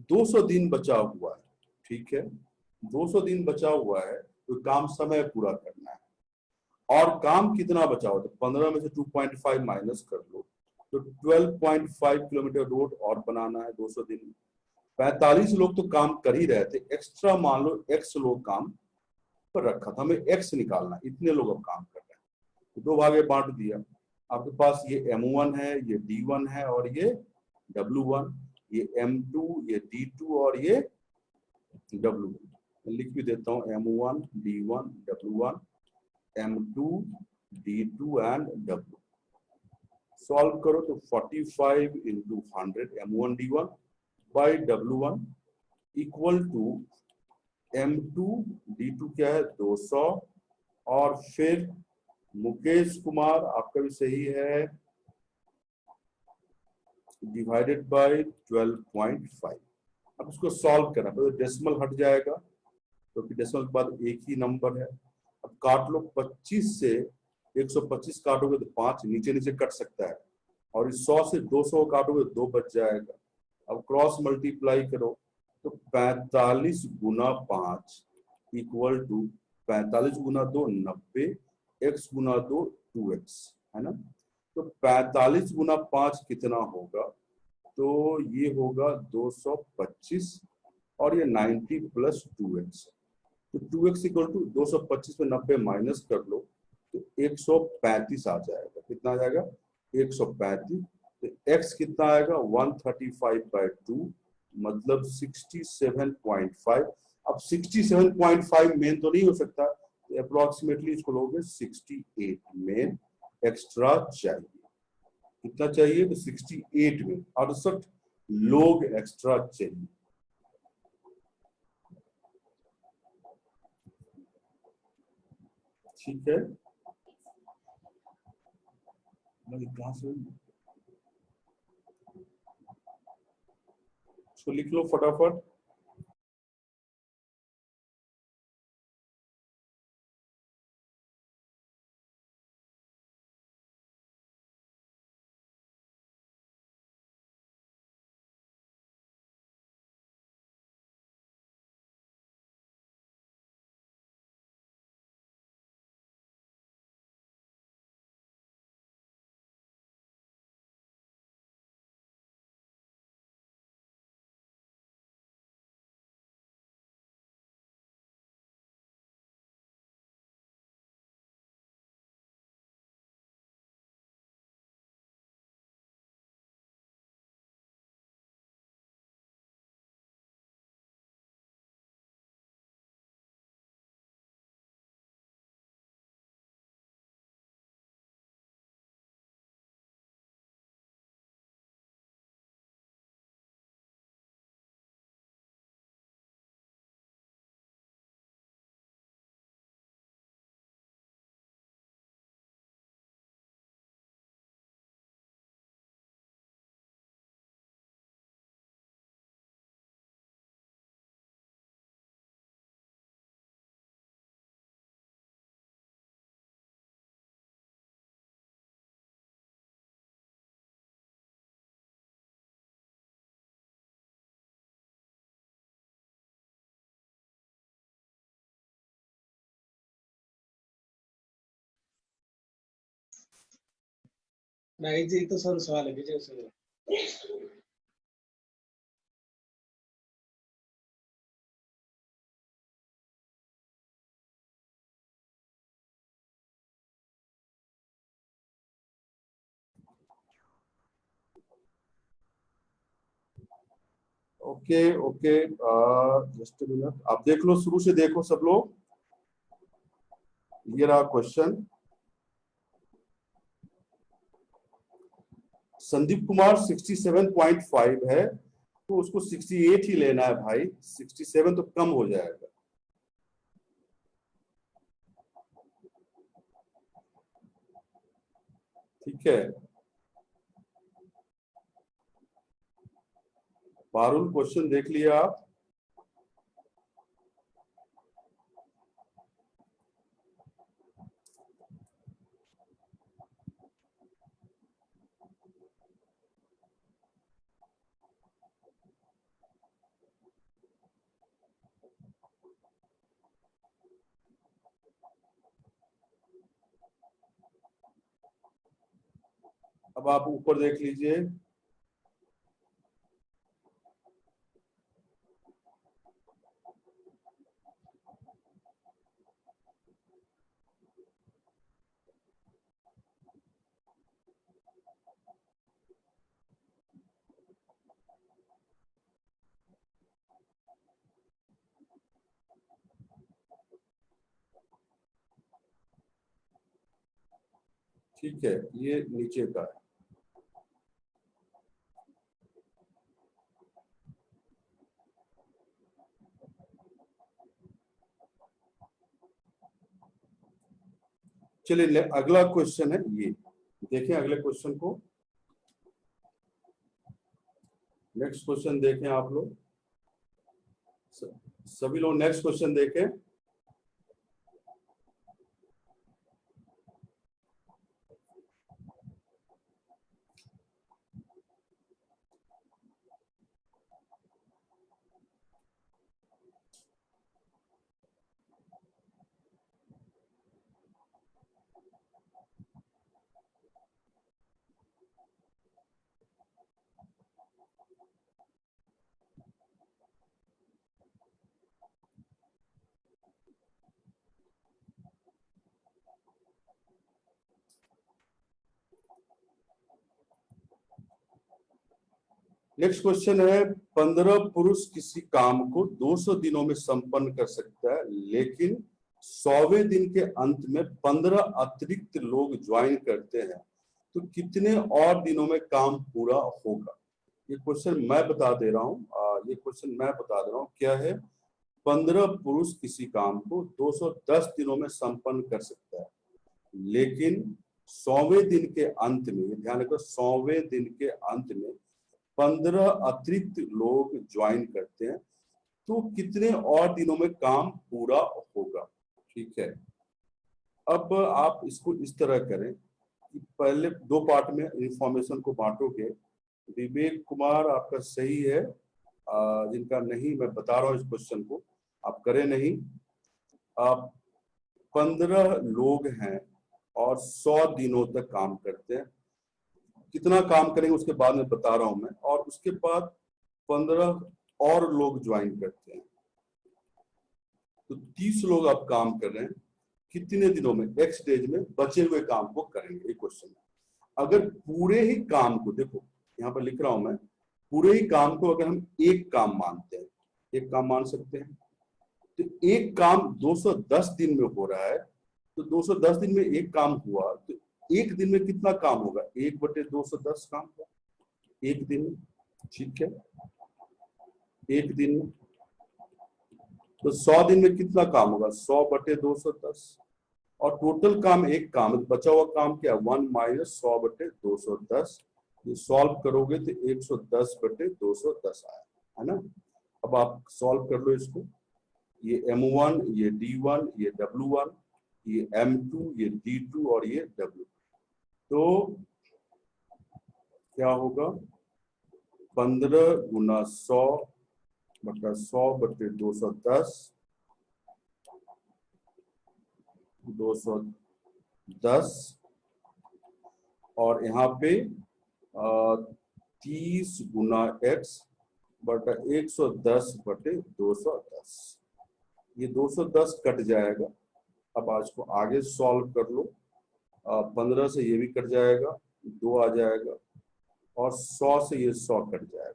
200 दिन बचा हुआ है। ठीक है, 200 दिन बचा हुआ है तो काम समय पूरा करना है। और काम कितना बचा हुआ, तो 15 में से 2.5 माइनस कर लो, तो 12.5 किलोमीटर रोड और बनाना है 200 दिन में। 45 लोग तो काम कर ही रहे थे, एक्स्ट्रा मान लो x लोग काम पर रखा था, हमें x निकालना, इतने लोग अब काम कर रहे हैं, तो दो भागे बांट दिया। आपके पास ये M1 है, ये D1 है और ये W1, ये M2, ये D2 और ये W1। मैं लिख भी देता हूँ, M1 D1 W1 M2 D2 and W। Solve करो तो 45 into 100 M1 D1 by W1 equal to M2 D2 क्या है 200, और फिर मुकेश कुमार आपका भी सही है, डिवाइडेड बाय 12.5। अब इसको सॉल्व करना, तो डेसिमल हट जाएगा क्योंकि डेसिमल के बाद एक ही नंबर है। अब काट लो, 25 से 125 काटोगे तो 5 नीचे नीचे कट सकता है, और इस 100 से 200 काटोगे तो 2 बच जाएगा। अब क्रॉस मल्टीप्लाई करो तो 45 गुना 5 इक्वल टू 45 गुना 2 90, x गुना 2 2x, है ना। तो 45 गुना 5 कितना होगा, तो ये होगा 225, और ये 90 प्लस 2x, तो 2x इक्वल टू 225 में 90 माइनस कर लो तो 135 आ जाएगा। कितना आ जाएगा 135। तो x कितना आएगा 135/2, मतलब 67.5। अब 67.5 मेन तो नहीं हो सकता, तो अप्रोक्सीमेटली इसको लोगे 68 में एक्स्ट्रा चाहिए। कितना चाहिए, तो 68 में 68 लोग एक्स्ट्रा चाहिए। ठीक है, कहां से इसको लिख लो फटाफट। नहीं जी, तो सर सवाल है Vijay sir. Okay okay, just minute, आप देख लो, शुरू से देखो सब लोग। ये रहा क्वेश्चन। संदीप कुमार 67.5 है, तो उसको 68 ही लेना है भाई, 67 तो कम हो जाएगा। ठीक है, पारुल क्वेश्चन देख लिया आप? अब आप ऊपर देख लीजिए। ठीक है, ये नीचे का है। चलिए अगला क्वेश्चन है ये, देखें अगले क्वेश्चन को। नेक्स्ट क्वेश्चन देखें आप लोग, सभी लोग नेक्स्ट क्वेश्चन देखें। नेक्स्ट क्वेश्चन है, 15 पुरुष किसी काम को 200 दिनों में संपन्न कर सकता है, लेकिन 100वें दिन के अंत में 15 अतिरिक्त लोग ज्वाइन करते हैं, तो कितने और दिनों में काम पूरा होगा? ये क्वेश्चन मैं बता दे रहा हूँ, ये क्वेश्चन मैं बता दे रहा हूँ क्या है। 15 पुरुष किसी काम को 210 दिनों में संपन्न कर सकता है, लेकिन 100वें दिन के अंत में, ध्यान रखो, 100वें दिन के अंत में 15 अतिरिक्त लोग ज्वाइन करते हैं, तो कितने और दिनों में काम पूरा होगा? ठीक है, अब आप इसको इस तरह करें कि पहले दो पार्ट में इंफॉर्मेशन को बांटोगे। विवेक कुमार आपका सही है, जिनका नहीं, मैं बता रहा हूँ इस क्वेश्चन को, आप करें नहीं। आप 15 लोग हैं और 100 दिनों तक काम करते हैं, कितना काम करेंगे उसके बाद में बता रहा हूं मैं। और उसके बाद 15 और लोग ज्वाइन करते हैं, तो 30 लोग आप काम कर रहे हैं, कितने दिनों में, एक्स डेज में बचे हुए काम को करेंगे? एक क्वेश्चन है। अगर पूरे ही काम को, देखो यहाँ पर लिख रहा हूं मैं, पूरे ही काम को अगर हम एक काम मानते हैं, एक काम मान सकते हैं, तो एक काम 210 दिन में हो रहा है, तो 210 दिन में एक काम हुआ, तो एक दिन में कितना काम होगा? 1/210 काम होगा एक दिन में। ठीक है, एक दिन में, तो 100 दिन में कितना काम होगा? 100/210। और टोटल काम एक काम, बचा हुआ काम क्या? 1 - 100/210। ये सॉल्व करोगे तो 110/210 आया, है ना? अब आप सॉल्व कर लो इसको, ये M1, ये D1, ये W1, ये M2, ये D2 और ये W। तो क्या होगा? 15 × 100/100/210, 210 और यहाँ पे 30 गुना x बटा 110 बटे 210। ये 210 कट जाएगा। अब आज को आगे सॉल्व कर लो। 15 से ये भी कट जाएगा, 2 आ जाएगा, और 100 से ये 100 कट जाएगा,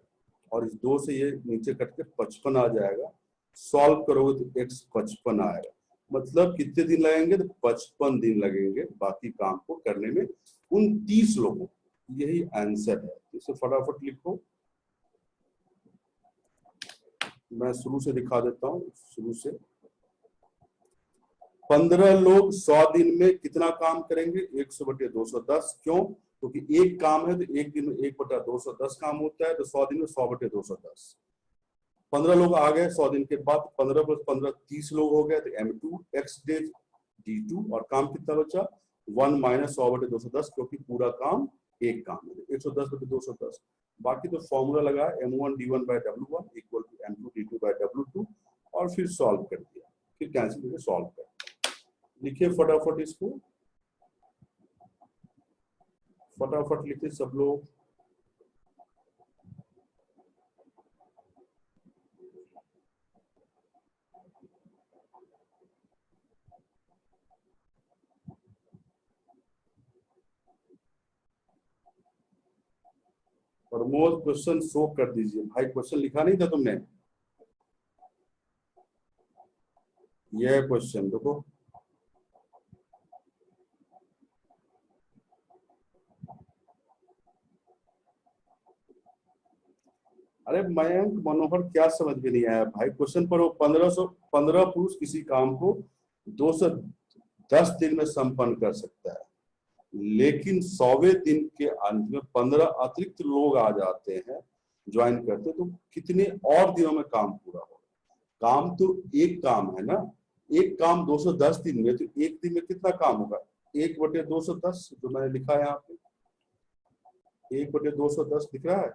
और इस 2 से ये नीचे कट के 55 आ जाएगा। सॉल्व करोगे तो x 55 आएगा। मतलब कितने दिन लगेंगे? तो 55 दिन लगेंगे बाकी काम को करने में उन 30 लोगों। यही आंसर है। इसे फटाफट लिखो। मैं शुरू से दिखा देता हूँ। शुरू से 15 लोग 100 दिन में कितना काम करेंगे? 100 बटे 210। क्यों? क्योंकि एक काम है तो एक दिन में 1 बटा 210 काम होता है, तो 100 दिन में 100 बटे 210। 15 लोग आ गए 100 दिन के बाद, 15 + 15 30 लोग हो गए, तो m2 x डेज d2, और काम कितना बचा? 1 - 100 बटे 210, क्योंकि पूरा काम एक काम है, 110 बटे 210। बाकी तो फॉर्मूला लगा m1 d1 by w1 equal to m2 d2 by w2, और फिर सॉल्व कर दिया, फिर कैंसिल करके सॉल्व कर। लिखिए फटाफट इसको, फटाफट लिखिए सब लोग। प्रमोद क्वेश्चन शो कर दीजिए भाई। क्वेश्चन लिखा नहीं था तुमने? यह क्वेश्चन देखो। अरे मयंक मनोहर क्या समझ में नहीं आया भाई? क्वेश्चन पर 15 पुरुष किसी काम को 210 दिन में संपन्न कर सकता है, लेकिन 100वें दिन के अंत में 15 अतिरिक्त लोग आ जाते हैं, ज्वाइन करते, तो कितने और दिनों में काम पूरा होगा? काम तो एक काम है ना। एक काम 210 दिन में, तो एक दिन में कितना काम होगा? 1 बटे 210 जो मैंने लिखा है यहाँ पे, 1 बटे 210 दिख रहा है।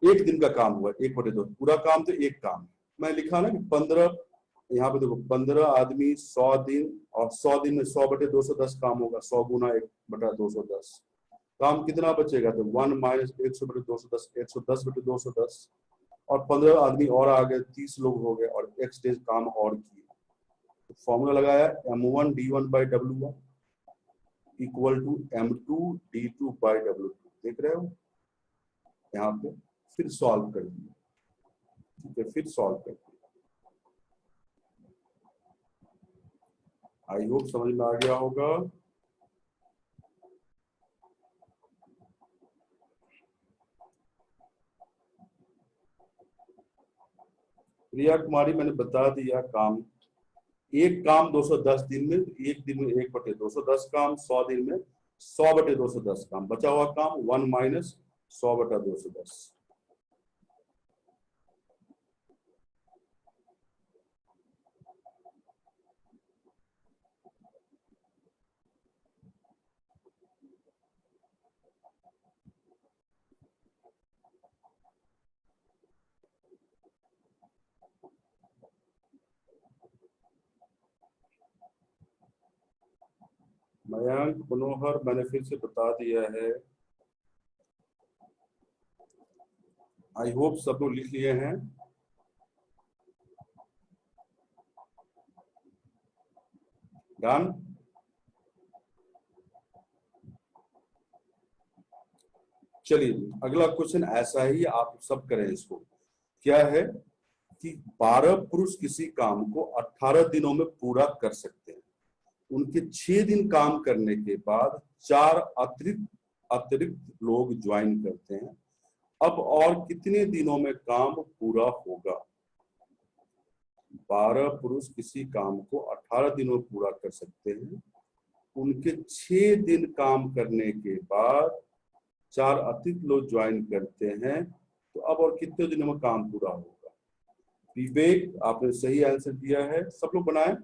एक दिन का काम हुआ 1 बटे 2, पूरा काम तो एक काम। मैं लिखा ना कि 15, यहाँ पे देखो 15 आदमी 100 दिन, और 100 दिन में 100 बटे 210 काम होगा, 100 गुना 1 बटा 210। काम कितना बचेगा? तो 1 - 100 बटे 210, 110 बटे 210, और 15 आदमी और आ गए, 30 लोग हो गए, और x डेज काम और किए। तो फॉर्मूला लगाया m1 d1 by w1 equal to m2 d2 by w2। देख रहे हो यहाँ पे? फिर सॉल्व कर दिया, ठीक है, फिर सॉल्व कर दिया। आई होप समझ में आ गया होगा। प्रिया कुमारी मैंने बता दिया काम। एक काम 210 दिन में, एक दिन में 1 बटे 210 काम, 100 दिन में 100 बटे 210 काम, बचा हुआ काम 1 - 100 बटा 210। मयंक मनोहर मैंने फिर से बता दिया है। आई होप सब लोग लिख लिए हैं। डन। चलिए अगला क्वेश्चन ऐसा ही आप सब करें। इसको क्या है कि 12 पुरुष किसी काम को 18 दिनों में पूरा कर सकते हैं। उनके 6 दिन काम करने के बाद 4 अतिरिक्त अतिरिक्त लोग ज्वाइन करते हैं। अब और कितने दिनों में काम पूरा होगा? 12 पुरुष किसी काम को 18 दिनों में पूरा कर सकते हैं। उनके 6 दिन काम करने के बाद 4 अतिरिक्त लोग ज्वाइन करते हैं, तो अब और कितने दिनों में काम पूरा होगा? विवेक आपने सही आंसर दिया है। सब लोग बनाएं।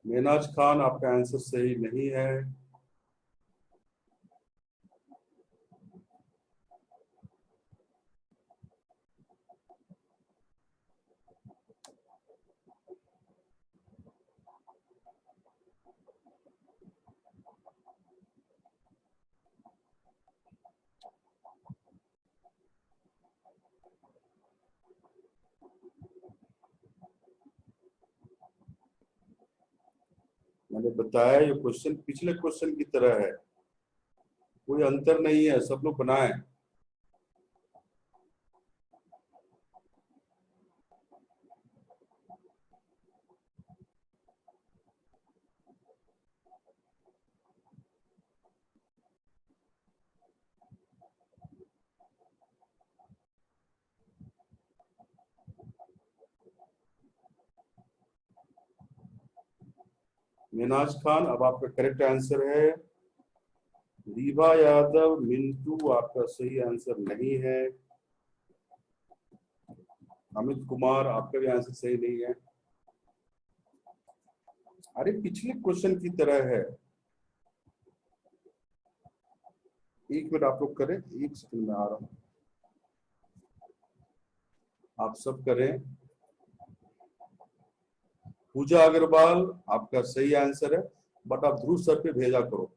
मेनाज खान, आपका आंसर सही नहीं है। मैंने बताया ये क्वेश्चन पिछले क्वेश्चन की तरह है, कोई अंतर नहीं है, सब लोग बनाए। मिनाज खान, अब आपका करेक्ट आंसर है। रीवा यादव, मिंटू, आपका सही आंसर नहीं है। अमित कुमार, आपका भी आंसर सही नहीं है। अरे पिछले क्वेश्चन की तरह है। एक मिनट आप लोग करें, एक सेकंड में आ रहा हूं। आप सब करें। पूजा अग्रवाल, आपका सही आंसर है, बट आप ध्रुव सर पे भेजा करो।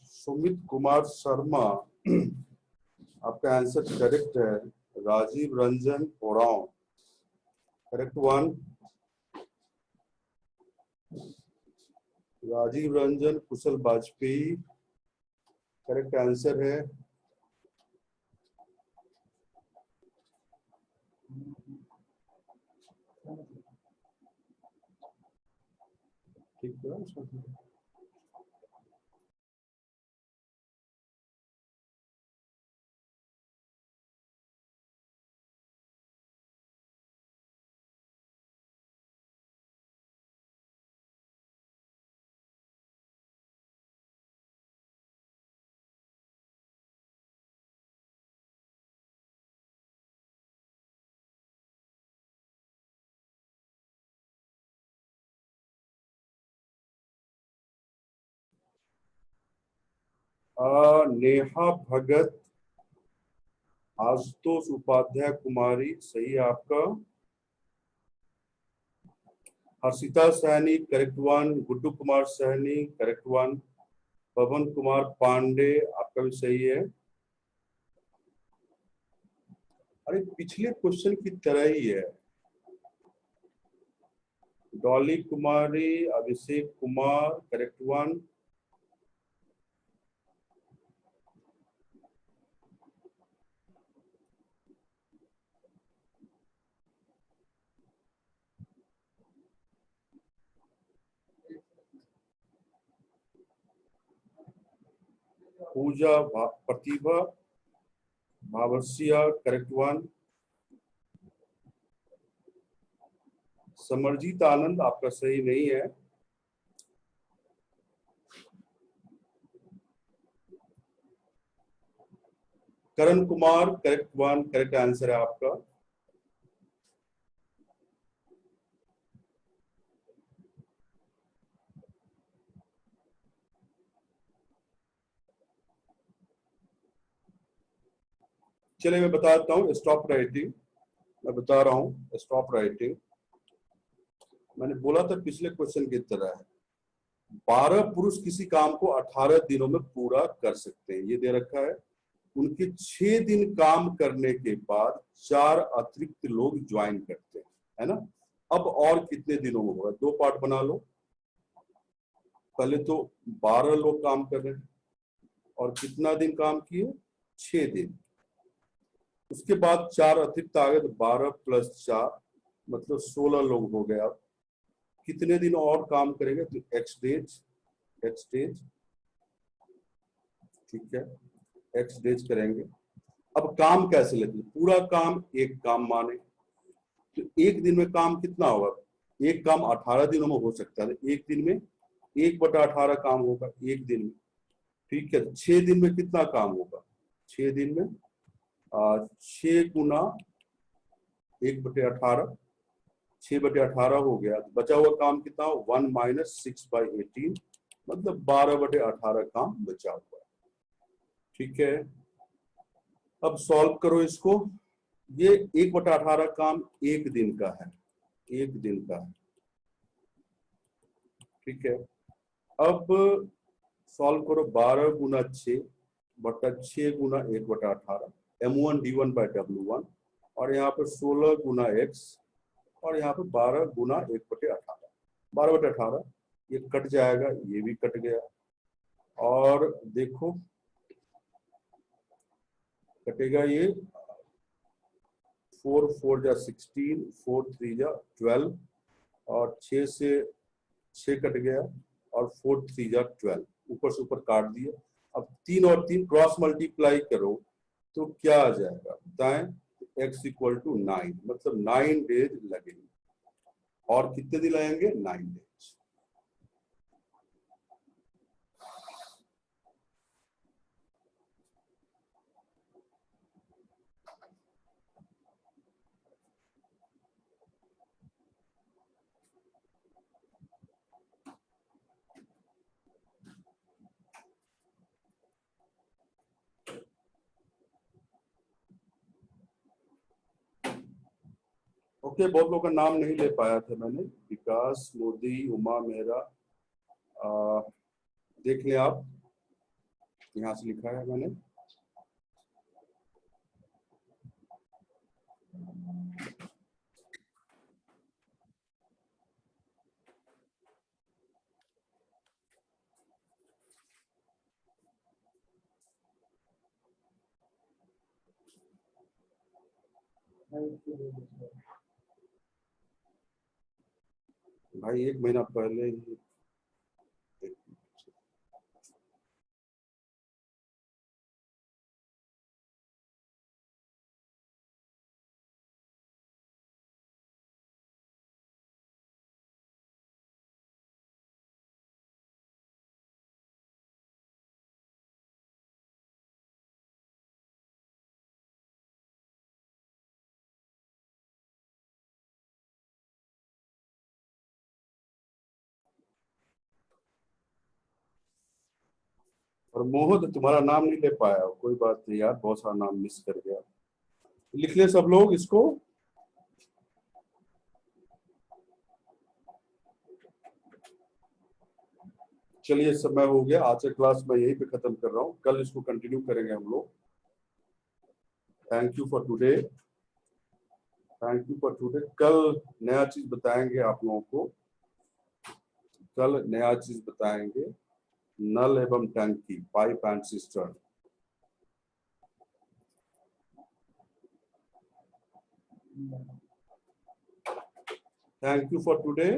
सुमित कुमार शर्मा, आपका आंसर करेक्ट है। Rajeev Ranjan Oraon, correct one. Rajeev Ranjan Kushal Vajpayee, correct answer है। ठीक है। नेहा भगत, आशुतोष उपाध्याय कुमारी, सही है आपका। Harshita Saini, correct one. Guddu Kumar Saini, correct one. Pawan Kumar Pandey, आपका भी सही है। अरे पिछले क्वेश्चन की तरह ही है। Dolly Kumari, Abhishek Kumar, correct one. Pooja Pratibha Bhavsiya, correct one. Samarjeet Anand, आपका सही नहीं है। Karan Kumar, correct one, correct answer है आपका। चलिए मैं बताता हूँ स्टॉप राइटिंग। मैं बता रहा हूँ स्टॉप राइटिंग। मैंने बोला था पिछले क्वेश्चन की तरह है, 12 पुरुष किसी काम को 18 दिनों में पूरा कर सकते हैं, ये दे रखा है। उनके 6 दिन काम करने के बाद 4 अतिरिक्त लोग ज्वाइन करते हैं, है ना। अब और कितने दिनों में होगा, 2 पार्ट बना लो। पहले तो 12 लोग काम कर रहे हैं और कितना दिन काम किए, 6 दिन। उसके बाद 4 अतिरिक्त आ गए तो 12 + 4 मतलब 16 लोग हो गए। अब कितने दिन और काम करेंगे, तो x डेज, ठीक है, x डेज करेंगे। अब काम कैसे लेते हैं, पूरा काम एक काम माने तो एक दिन में काम कितना होगा, एक काम 18 दिनों में हो सकता है, एक दिन में 1/18 काम होगा एक दिन में, ठीक है। 6 दिन में कितना काम होगा, 6 दिन में 6 गुना 1/18, 6/18 हो गया। तो बचा हुआ काम कितना, 1 - 6/18 मतलब 12/18 काम बचा हुआ है, ठीक है। अब सॉल्व करो इसको। ये 1/18 काम एक दिन का है, एक दिन का है, ठीक है। अब सॉल्व करो, 12 गुना 6 बटा 6 गुना 1/18, m1 d1/w1, और यहाँ पर 16 गुना x, और यहाँ पे 12 गुना 1/18, 12/18 ये कट जाएगा, ये भी कट गया। और देखो कटेगा ये, 4 × 4 = 16, 4 × 3 = 12, और 6 से 6 कट गया, और 4 × 3 = 12, ऊपर से ऊपर काट दिया। अब 3 और 3 क्रॉस मल्टीप्लाई करो तो क्या आ जाएगा बताएं, x = 9, मतलब 9 डेज लगेंगे। और कितने दिन लगेंगे, 9 डेज। ओके, बहुत लोगों का नाम नहीं ले पाया था मैंने, विकास, मोदी, उमा मेहरा, देख लें आप, यहाँ से लिखा है मैंने। भाई 1 महीना पहले ही, और मोहन तुम्हारा नाम नहीं ले पाया, कोई बात नहीं यार, बहुत सारा नाम मिस कर गया। लिख ले सब लोग इसको। चलिए समय हो गया, आज का क्लास मैं यहीं पे खत्म कर रहा हूँ, कल इसको कंटिन्यू करेंगे हम लोग। Thank you for today, thank you for today. कल नया चीज बताएंगे आप लोगों को, कल नया चीज बताएंगे, नल एवं टंकी, pipe and cistern. Thank you for today.